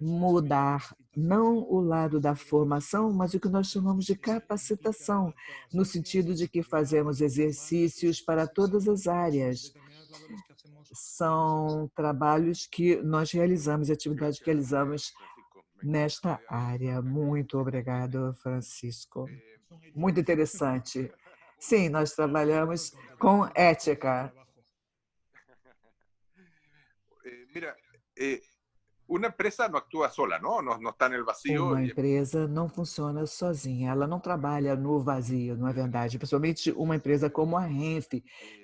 Speaker 1: mudar não o lado da formação, mas o que nós chamamos de capacitação, no sentido de que fazemos exercícios para todas as áreas. São trabalhos que nós realizamos, atividades que realizamos nesta área. Muito obrigado, Francisco. Muito interessante. Sim, nós trabalhamos com ética.
Speaker 4: Mira, uma empresa não atua sola, não está no vazio.
Speaker 1: Uma empresa não funciona sozinha, ela não trabalha no vazio, não é verdade? Principalmente uma empresa como a Renf,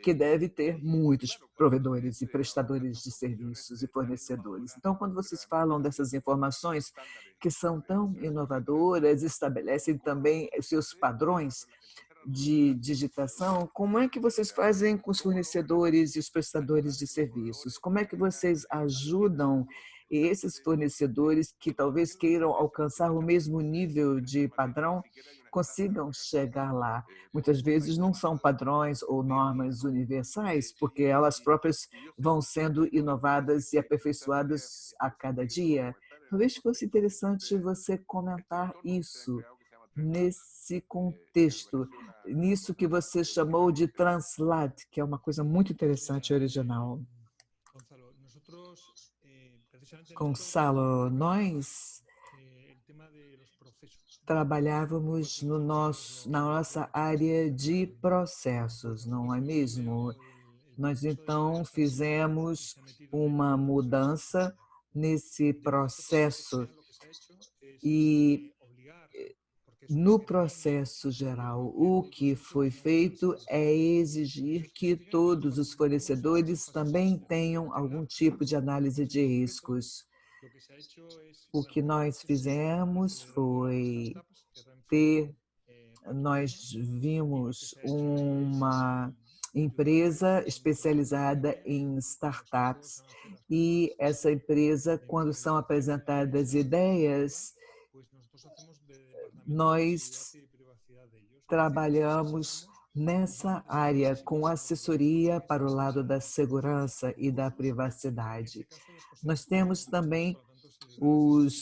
Speaker 1: que deve ter muitos provedores e prestadores de serviços e fornecedores. Então, quando vocês falam dessas informações que são tão inovadoras, estabelecem também os seus padrões de digitação, como é que vocês fazem com os fornecedores e os prestadores de serviços? Como é que vocês ajudam esses fornecedores que talvez queiram alcançar o mesmo nível de padrão, consigam chegar lá? Muitas vezes não são padrões ou normas universais, porque elas próprias vão sendo inovadas e aperfeiçoadas a cada dia. Talvez fosse interessante você comentar isso nesse contexto, nisso que você chamou de translate, que é uma coisa muito interessante e original. Gonçalo, nós trabalhávamos na nossa área de processos, não é mesmo? Nós, então, fizemos uma mudança nesse processo e, no processo geral, o que foi feito é exigir que todos os fornecedores também tenham algum tipo de análise de riscos. O que nós fizemos foi nós vimos uma empresa especializada em startups e essa empresa, quando são apresentadas ideias, nós trabalhamos nessa área com assessoria para o lado da segurança e da privacidade. Nós temos também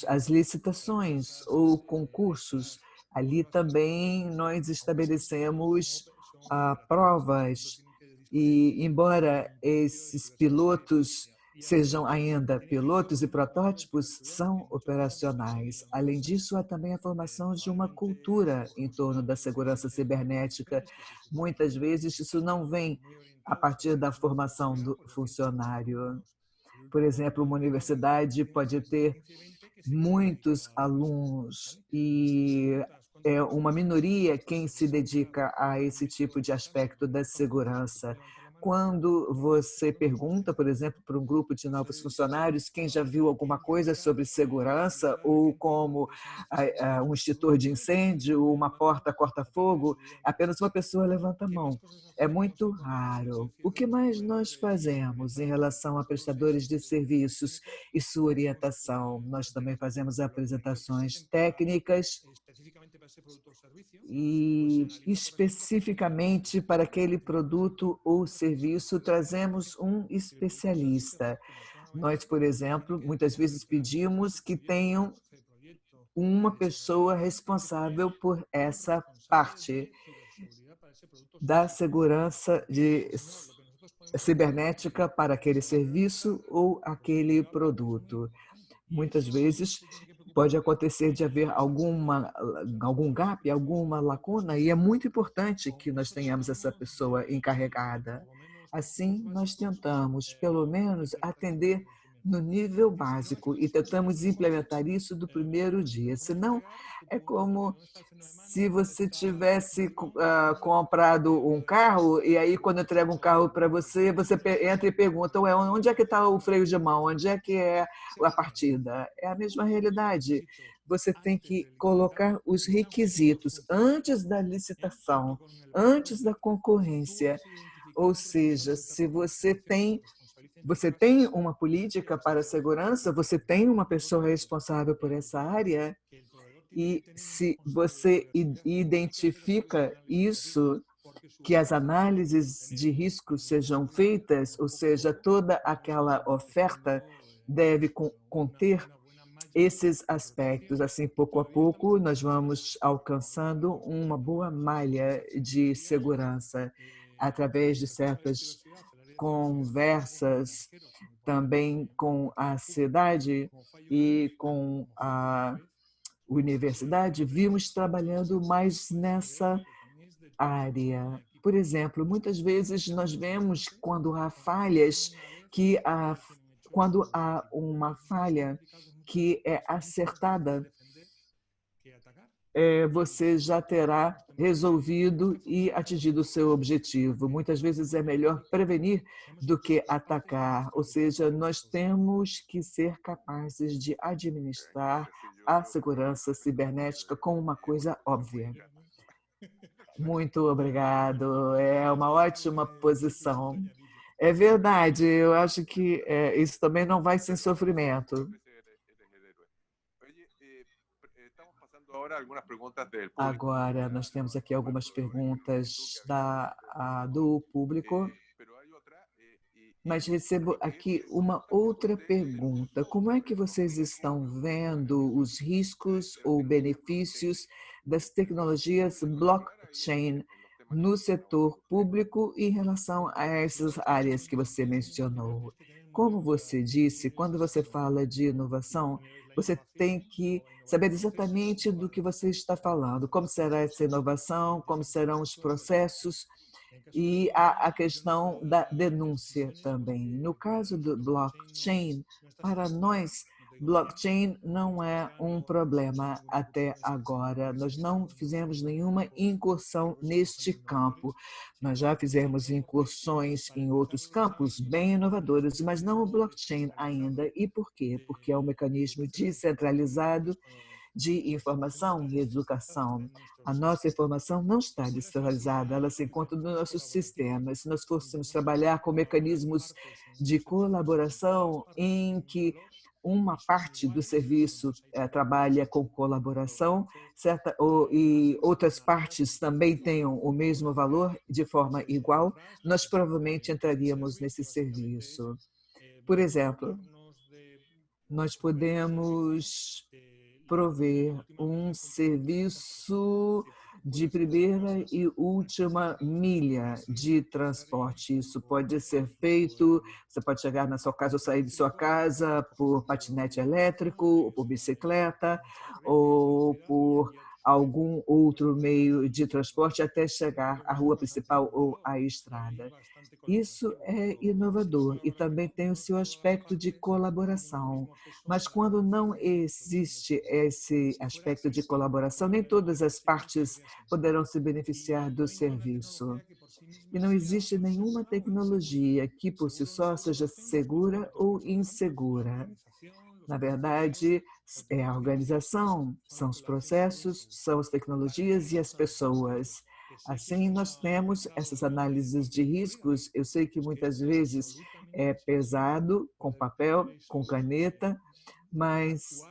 Speaker 1: as licitações ou concursos. Ali também nós estabelecemos provas e, embora esses pilotos sejam ainda pilotos e protótipos, são operacionais. Além disso, há também a formação de uma cultura em torno da segurança cibernética. Muitas vezes, isso não vem a partir da formação do funcionário. Por exemplo, uma universidade pode ter muitos alunos e é uma minoria quem se dedica a esse tipo de aspecto da segurança. Quando você pergunta, por exemplo, para um grupo de novos funcionários quem já viu alguma coisa sobre segurança ou como um extintor de incêndio, uma porta corta-fogo, apenas uma pessoa levanta a mão. É muito raro. O que mais nós fazemos em relação a prestadores de serviços e sua orientação? Nós também fazemos apresentações técnicas e especificamente para aquele produto ou serviço trazemos um especialista. Nós, por exemplo, muitas vezes pedimos que tenham uma pessoa responsável por essa parte da segurança cibernética para aquele serviço ou aquele produto. Muitas vezes pode acontecer de haver algum gap, alguma lacuna, e é muito importante que nós tenhamos essa pessoa encarregada. Assim, nós tentamos, pelo menos, atender no nível básico e tentamos implementar isso do primeiro dia. Senão, é como se você tivesse comprado um carro e aí, quando entrega um carro para você, você entra e pergunta, ué, onde é que está o freio de mão? Onde é que é a partida? É a mesma realidade. Você tem que colocar os requisitos antes da licitação, antes da concorrência. Ou seja, se você tem uma política para a segurança, você tem uma pessoa responsável por essa área, e se você identifica isso, que as análises de risco sejam feitas, ou seja, toda aquela oferta deve conter esses aspectos. Assim, pouco a pouco, nós vamos alcançando uma boa malha de segurança através de certas conversas também com a cidade e com a universidade, vimos trabalhando mais nessa área. Por exemplo, muitas vezes nós vemos quando há falhas quando há uma falha que é acertada, você já terá resolvido e atingido o seu objetivo. Muitas vezes é melhor prevenir do que atacar, ou seja, nós temos que ser capazes de administrar a segurança cibernética como uma coisa óbvia. Muito obrigado, é uma ótima posição. É verdade, eu acho que isso também não vai sem sofrimento. Agora, nós temos aqui algumas perguntas do público, mas recebo aqui uma outra pergunta. Como é que vocês estão vendo os riscos ou benefícios das tecnologias blockchain no setor público em relação a essas áreas que você mencionou? Como você disse, quando você fala de inovação, você tem que saber exatamente do que você está falando, como será essa inovação, como serão os processos e a questão da denúncia também. No caso do blockchain, para nós, blockchain não é um problema até agora. Nós não fizemos nenhuma incursão neste campo. Nós já fizemos incursões em outros campos bem inovadores, mas não o blockchain ainda. E por quê? Porque é um mecanismo descentralizado de informação e educação. A nossa informação não está descentralizada, ela se encontra no nosso sistema. Se nós fôssemos trabalhar com mecanismos de colaboração em que uma parte do serviço trabalha com colaboração, e outras partes também tenham o mesmo valor de forma igual, nós provavelmente entraríamos nesse serviço. Por exemplo, nós podemos prover um serviço de primeira e última milha de transporte. Isso pode ser feito, você pode chegar na sua casa ou sair de sua casa por patinete elétrico, ou por bicicleta, ou por algum outro meio de transporte até chegar à rua principal ou à estrada. Isso é inovador e também tem o seu aspecto de colaboração. Mas quando não existe esse aspecto de colaboração, nem todas as partes poderão se beneficiar do serviço. E não existe nenhuma tecnologia que por si só seja segura ou insegura. Na verdade, é a organização, são os processos, são as tecnologias e as pessoas. Assim, nós temos essas análises de riscos. Eu sei que muitas vezes é pesado, com papel, com caneta, mas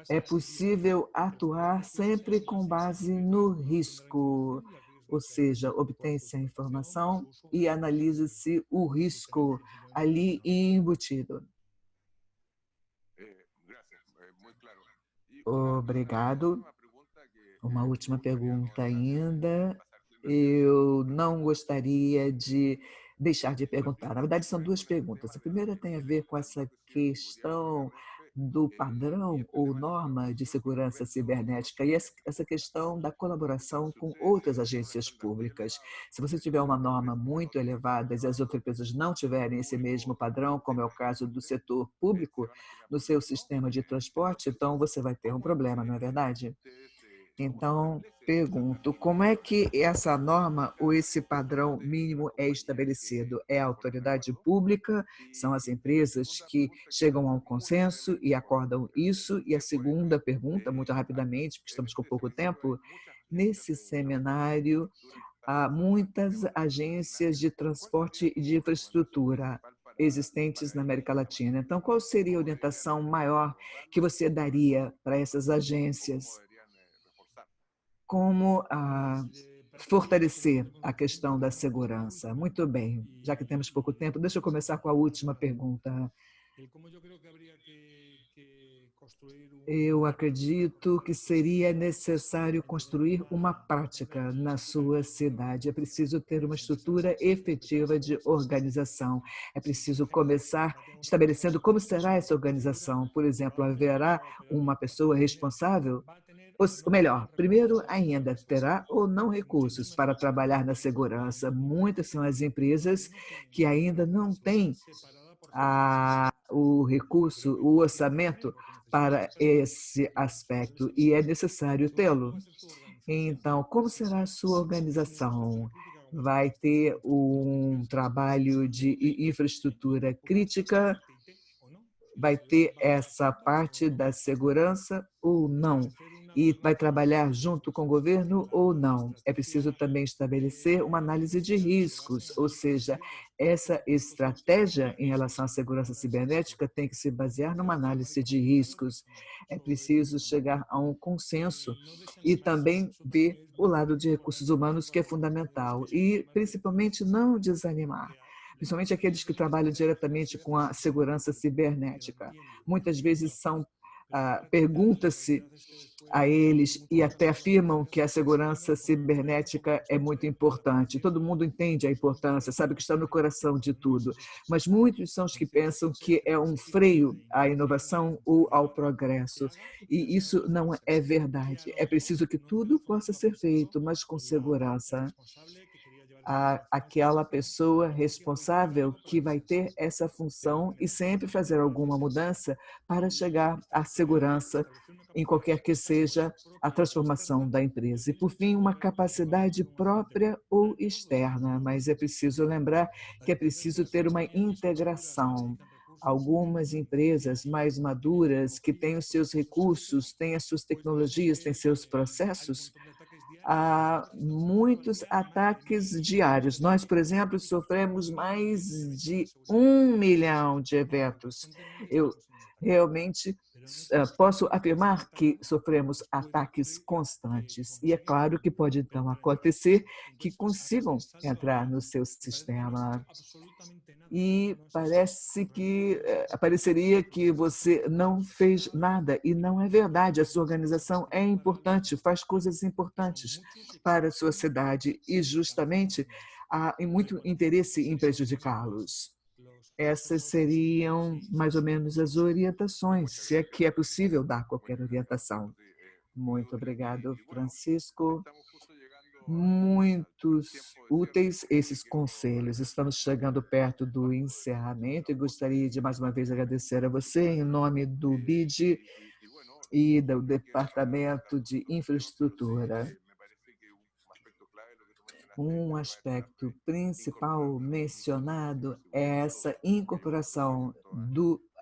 Speaker 1: é possível atuar sempre com base no risco, ou seja, obtém-se a informação e analisa-se o risco ali embutido. Obrigado. Uma última pergunta ainda. Eu não gostaria de deixar de perguntar. Na verdade, são duas perguntas. A primeira tem a ver com essa questão do padrão ou norma de segurança cibernética e essa questão da colaboração com outras agências públicas. Se você tiver uma norma muito elevada e as outras empresas não tiverem esse mesmo padrão, como é o caso do setor público, no seu sistema de transporte, então você vai ter um problema, não é verdade? Então, pergunto, como é que essa norma ou esse padrão mínimo é estabelecido? É a autoridade pública? São as empresas que chegam a um consenso e acordam isso? E a segunda pergunta, muito rapidamente, porque estamos com pouco tempo, nesse seminário, há muitas agências de transporte e de infraestrutura existentes na América Latina. Então, qual seria a orientação maior que você daria para essas agências? Como fortalecer a questão da segurança? Muito bem, já que temos pouco tempo, deixa eu começar com a última pergunta. Eu acredito que seria necessário construir uma prática na sua cidade. É preciso ter uma estrutura efetiva de organização. É preciso começar estabelecendo como será essa organização. Por exemplo, haverá uma pessoa responsável? Ou melhor, primeiro ainda, terá ou não recursos para trabalhar na segurança? Muitas são as empresas que ainda não têm o recurso, o orçamento para esse aspecto, e é necessário tê-lo. Então, como será a sua organização? Vai ter um trabalho de infraestrutura crítica? Vai ter essa parte da segurança ou não? E vai trabalhar junto com o governo ou não? É preciso também estabelecer uma análise de riscos, ou seja, essa estratégia em relação à segurança cibernética tem que se basear numa análise de riscos. É preciso chegar a um consenso e também ver o lado de recursos humanos, que é fundamental, e principalmente não desanimar, principalmente aqueles que trabalham diretamente com a segurança cibernética. Muitas vezes pergunta-se a eles e até afirmam que a segurança cibernética é muito importante. Todo mundo entende a importância, sabe que está no coração de tudo, mas muitos são os que pensam que é um freio à inovação ou ao progresso, e isso não é verdade. É preciso que tudo possa ser feito, mas com segurança. Aquela pessoa responsável que vai ter essa função e sempre fazer alguma mudança para chegar à segurança em qualquer que seja a transformação da empresa. E, por fim, uma capacidade própria ou externa, mas é preciso lembrar que é preciso ter uma integração. Algumas empresas mais maduras, que têm os seus recursos, têm as suas tecnologias, têm seus processos, há muitos ataques diários. Nós, por exemplo, sofremos mais de 1 milhão de eventos. Eu realmente posso afirmar que sofremos ataques constantes. E é claro que pode, então, acontecer que consigam entrar no seu sistema. e pareceria que você não fez nada, e não é verdade. A sua organização é importante, faz coisas importantes para a sua cidade, e justamente há muito interesse em prejudicá-los. Essas seriam mais ou menos as orientações, se é que é possível dar qualquer orientação. Muito obrigado, Francisco. Muitos úteis esses conselhos. Estamos chegando perto do encerramento e gostaria de mais uma vez agradecer a você em nome do BID e do Departamento de Infraestrutura. Um aspecto principal mencionado é essa incorporação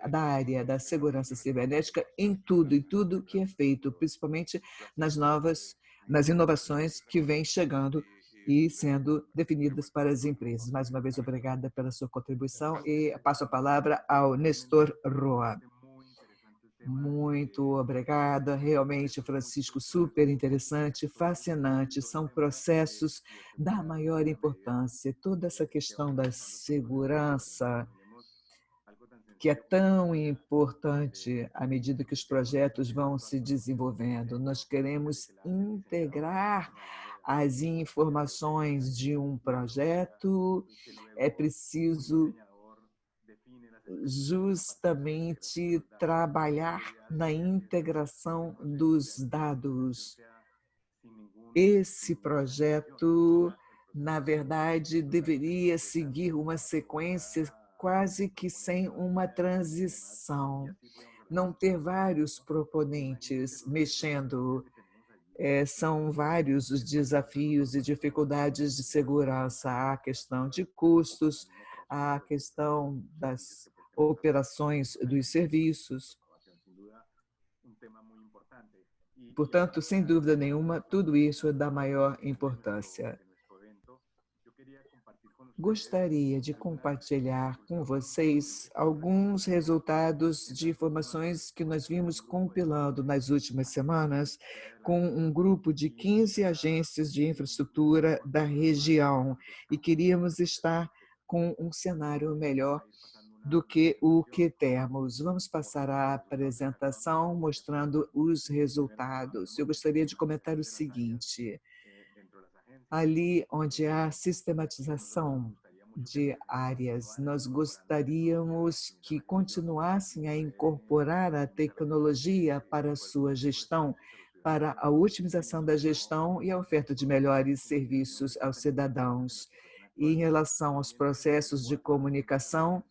Speaker 1: da área da segurança cibernética em tudo que é feito, principalmente nas inovações que vêm chegando e sendo definidas para as empresas. Mais uma vez, obrigada pela sua contribuição e passo a palavra ao Nestor Roa. Muito obrigada, realmente, Francisco, super interessante, fascinante, são processos da maior importância. Toda essa questão da segurança, que é tão importante à medida que os projetos vão se desenvolvendo. Nós queremos integrar as informações de um projeto, é preciso justamente trabalhar na integração dos dados. Esse projeto, na verdade, deveria seguir uma sequência quase que sem uma transição, não ter vários proponentes mexendo. São vários os desafios e dificuldades de segurança, a questão de custos, a questão das operações dos serviços. Portanto, sem dúvida nenhuma, tudo isso é da maior importância. Gostaria de compartilhar com vocês alguns resultados de informações que nós vimos compilando nas últimas semanas com um grupo de 15 agências de infraestrutura da região e queríamos estar com um cenário melhor do que o que temos. Vamos passar a apresentação mostrando os resultados. Eu gostaria de comentar o seguinte: ali onde há sistematização de áreas, nós gostaríamos que continuassem a incorporar a tecnologia para a sua gestão, para a otimização da gestão e a oferta de melhores serviços aos cidadãos. E em relação aos processos de comunicação,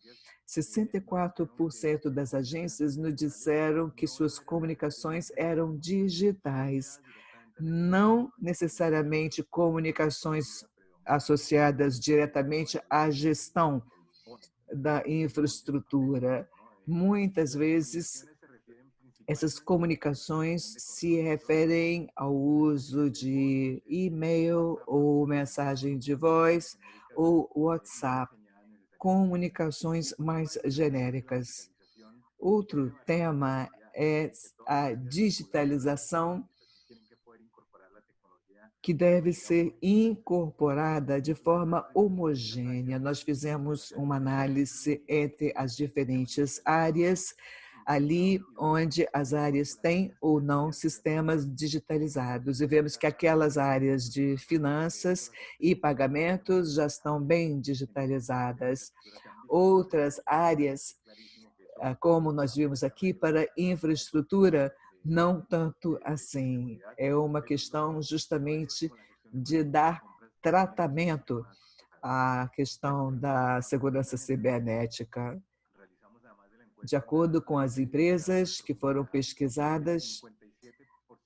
Speaker 1: 64% das agências nos disseram que suas comunicações eram digitais, não necessariamente comunicações associadas diretamente à gestão da infraestrutura. Muitas vezes, essas comunicações se referem ao uso de e-mail ou mensagem de voz ou WhatsApp, comunicações mais genéricas. Outro tema é a digitalização, que deve ser incorporada de forma homogênea. Nós fizemos uma análise entre as diferentes áreas, ali onde as áreas têm ou não sistemas digitalizados. E vemos que aquelas áreas de finanças e pagamentos já estão bem digitalizadas. Outras áreas, como nós vimos aqui, para infraestrutura, não tanto assim. É uma questão justamente de dar tratamento à questão da segurança cibernética. De acordo com as empresas que foram pesquisadas,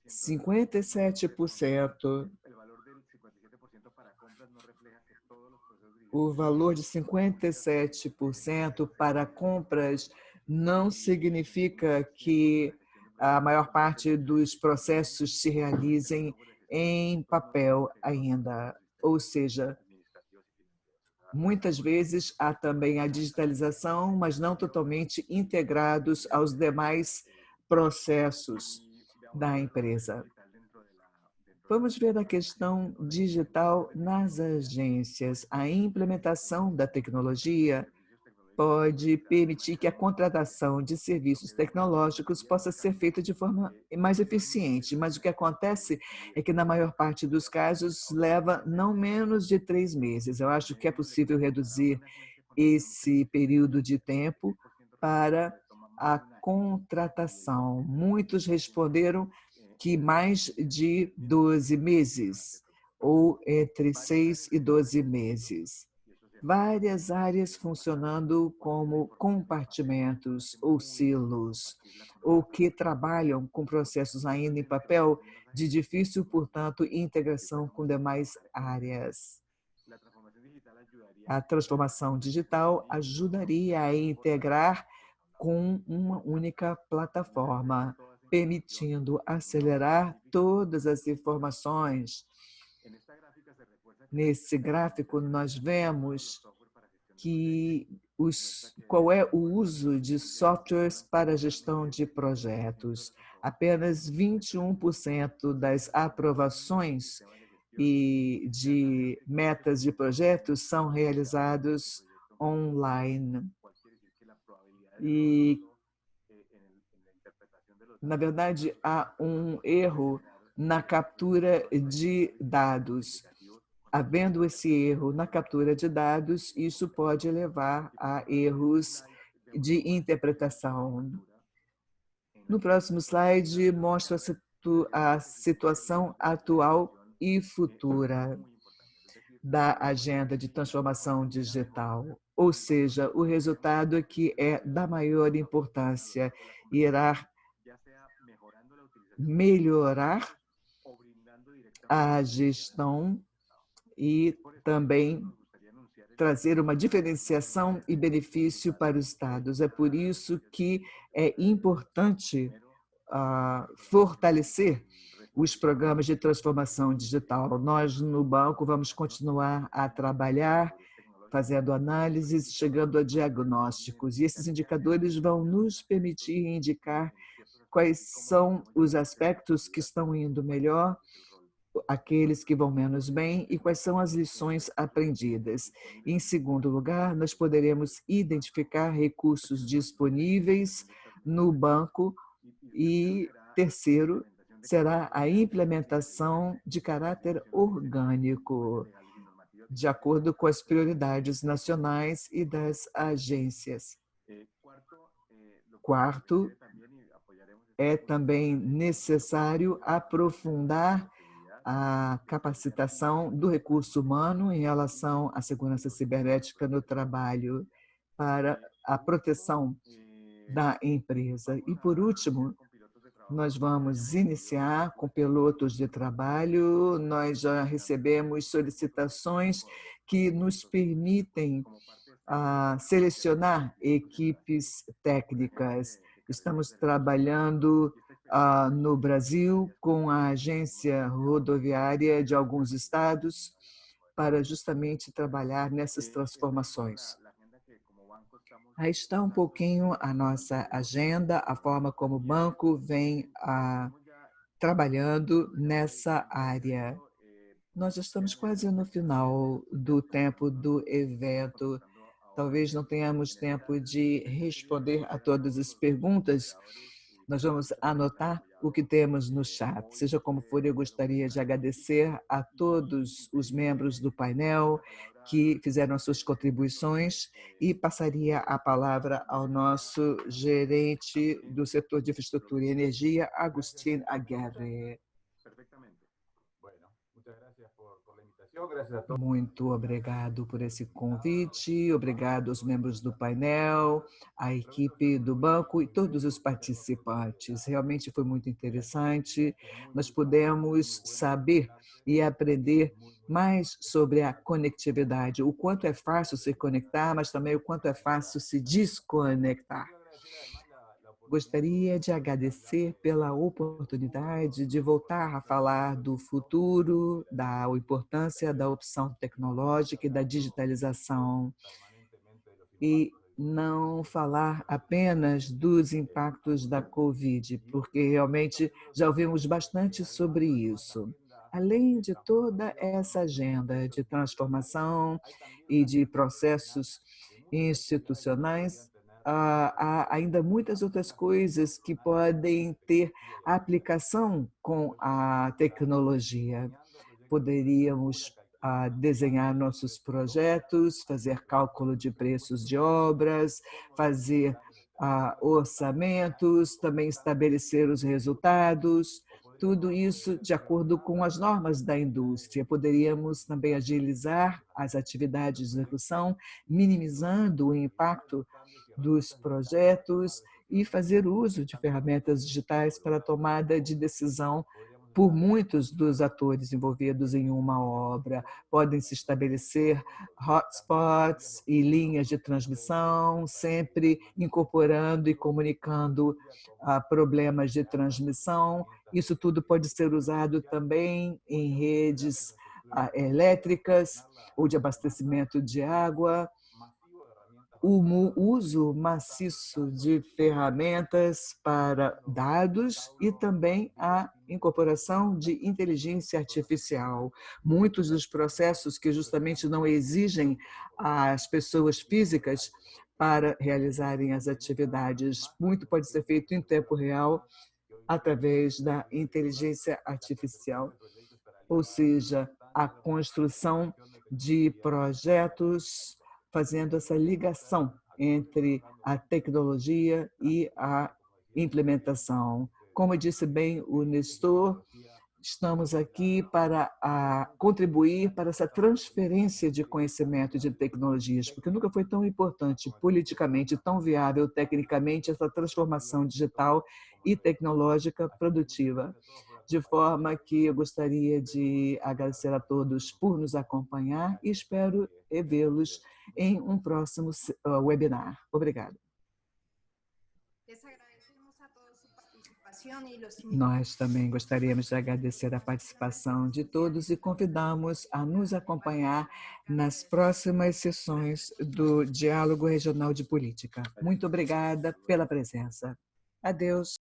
Speaker 1: 57%, o valor de 57% para compras não significa que a maior parte dos processos se realizem em papel ainda. Ou seja, muitas vezes há também a digitalização, mas não totalmente integrados aos demais processos da empresa. Vamos ver a questão digital nas agências. A implementação da tecnologia pode permitir que a contratação de serviços tecnológicos possa ser feita de forma mais eficiente, mas o que acontece é que, na maior parte dos casos, leva não menos de 3 meses. Eu acho que é possível reduzir esse período de tempo para a contratação. Muitos responderam que mais de 12 meses, ou entre 6 e 12 meses. Várias áreas funcionando como compartimentos ou silos, ou que trabalham com processos ainda em papel, de difícil, portanto, integração com demais áreas. A transformação digital ajudaria a integrar com uma única plataforma, permitindo acelerar todas as informações. Nesse gráfico, nós vemos qual é o uso de softwares para a gestão de projetos. Apenas 21% das aprovações e de metas de projetos são realizados online. E, na verdade, há um erro na captura de dados. Havendo esse erro na captura de dados, isso pode levar a erros de interpretação. No próximo slide, mostra a situação atual e futura da agenda de transformação digital, ou seja, o resultado aqui é da maior importância, irá melhorar a gestão e também trazer uma diferenciação e benefício para os estados. É por isso que é importante fortalecer os programas de transformação digital. Nós, no banco, vamos continuar a trabalhar, fazendo análises, chegando a diagnósticos. E esses indicadores vão nos permitir indicar quais são os aspectos que estão indo melhor, aqueles que vão menos bem e quais são as lições aprendidas. Em segundo lugar, nós poderemos identificar recursos disponíveis no banco e, terceiro, será a implementação de caráter orgânico, de acordo com as prioridades nacionais e das agências. Quarto, é também necessário aprofundar a capacitação do recurso humano em relação à segurança cibernética no trabalho para a proteção da empresa. E, por último, nós vamos iniciar com pilotos de trabalho. Nós já recebemos solicitações que nos permitem selecionar equipes técnicas. Estamos trabalhando no Brasil com a agência rodoviária de alguns estados para justamente trabalhar nessas transformações. Aí está um pouquinho a nossa agenda, a forma como o banco vem trabalhando nessa área. Nós estamos quase no final do tempo do evento. Talvez não tenhamos tempo de responder a todas as perguntas. Nós vamos anotar o que temos no chat. Seja como for, eu gostaria de agradecer a todos os membros do painel que fizeram as suas contribuições e passaria a palavra ao nosso gerente do setor de infraestrutura e energia, Agustín Aguirre. Muito obrigado por esse convite, obrigado aos membros do painel, à equipe do banco e todos os participantes. Realmente foi muito interessante. Nós pudemos saber e aprender mais sobre a conectividade, o quanto é fácil se conectar, mas também o quanto é fácil se desconectar. Gostaria de agradecer pela oportunidade de voltar a falar do futuro, da importância da opção tecnológica e da digitalização, e não falar apenas dos impactos da Covid, porque realmente já ouvimos bastante sobre isso. Além de toda essa agenda de transformação e de processos institucionais, há ainda muitas outras coisas que podem ter aplicação com a tecnologia. Poderíamos desenhar nossos projetos, fazer cálculo de preços de obras, fazer orçamentos, também estabelecer os resultados, tudo isso de acordo com as normas da indústria. Poderíamos também agilizar as atividades de execução, minimizando o impacto dos projetos e fazer uso de ferramentas digitais para a tomada de decisão por muitos dos atores envolvidos em uma obra. Podem se estabelecer hotspots e linhas de transmissão, sempre incorporando e comunicando problemas de transmissão. Isso tudo pode ser usado também em redes elétricas ou de abastecimento de água. O uso maciço de ferramentas para dados e também a incorporação de inteligência artificial. Muitos dos processos que justamente não exigem as pessoas físicas para realizarem as atividades, muito pode ser feito em tempo real através da inteligência artificial, ou seja, a construção de projetos fazendo essa ligação entre a tecnologia e a implementação. Como disse bem o Nestor, estamos aqui para contribuir para essa transferência de conhecimento e de tecnologias, porque nunca foi tão importante politicamente, tão viável tecnicamente, essa transformação digital e tecnológica produtiva. De forma que eu gostaria de agradecer a todos por nos acompanhar e espero vê-los em um próximo webinar. Obrigada. Nós também gostaríamos de agradecer a participação de todos e convidamos a nos acompanhar nas próximas sessões do Diálogo Regional de Política. Muito obrigada pela presença. Adeus.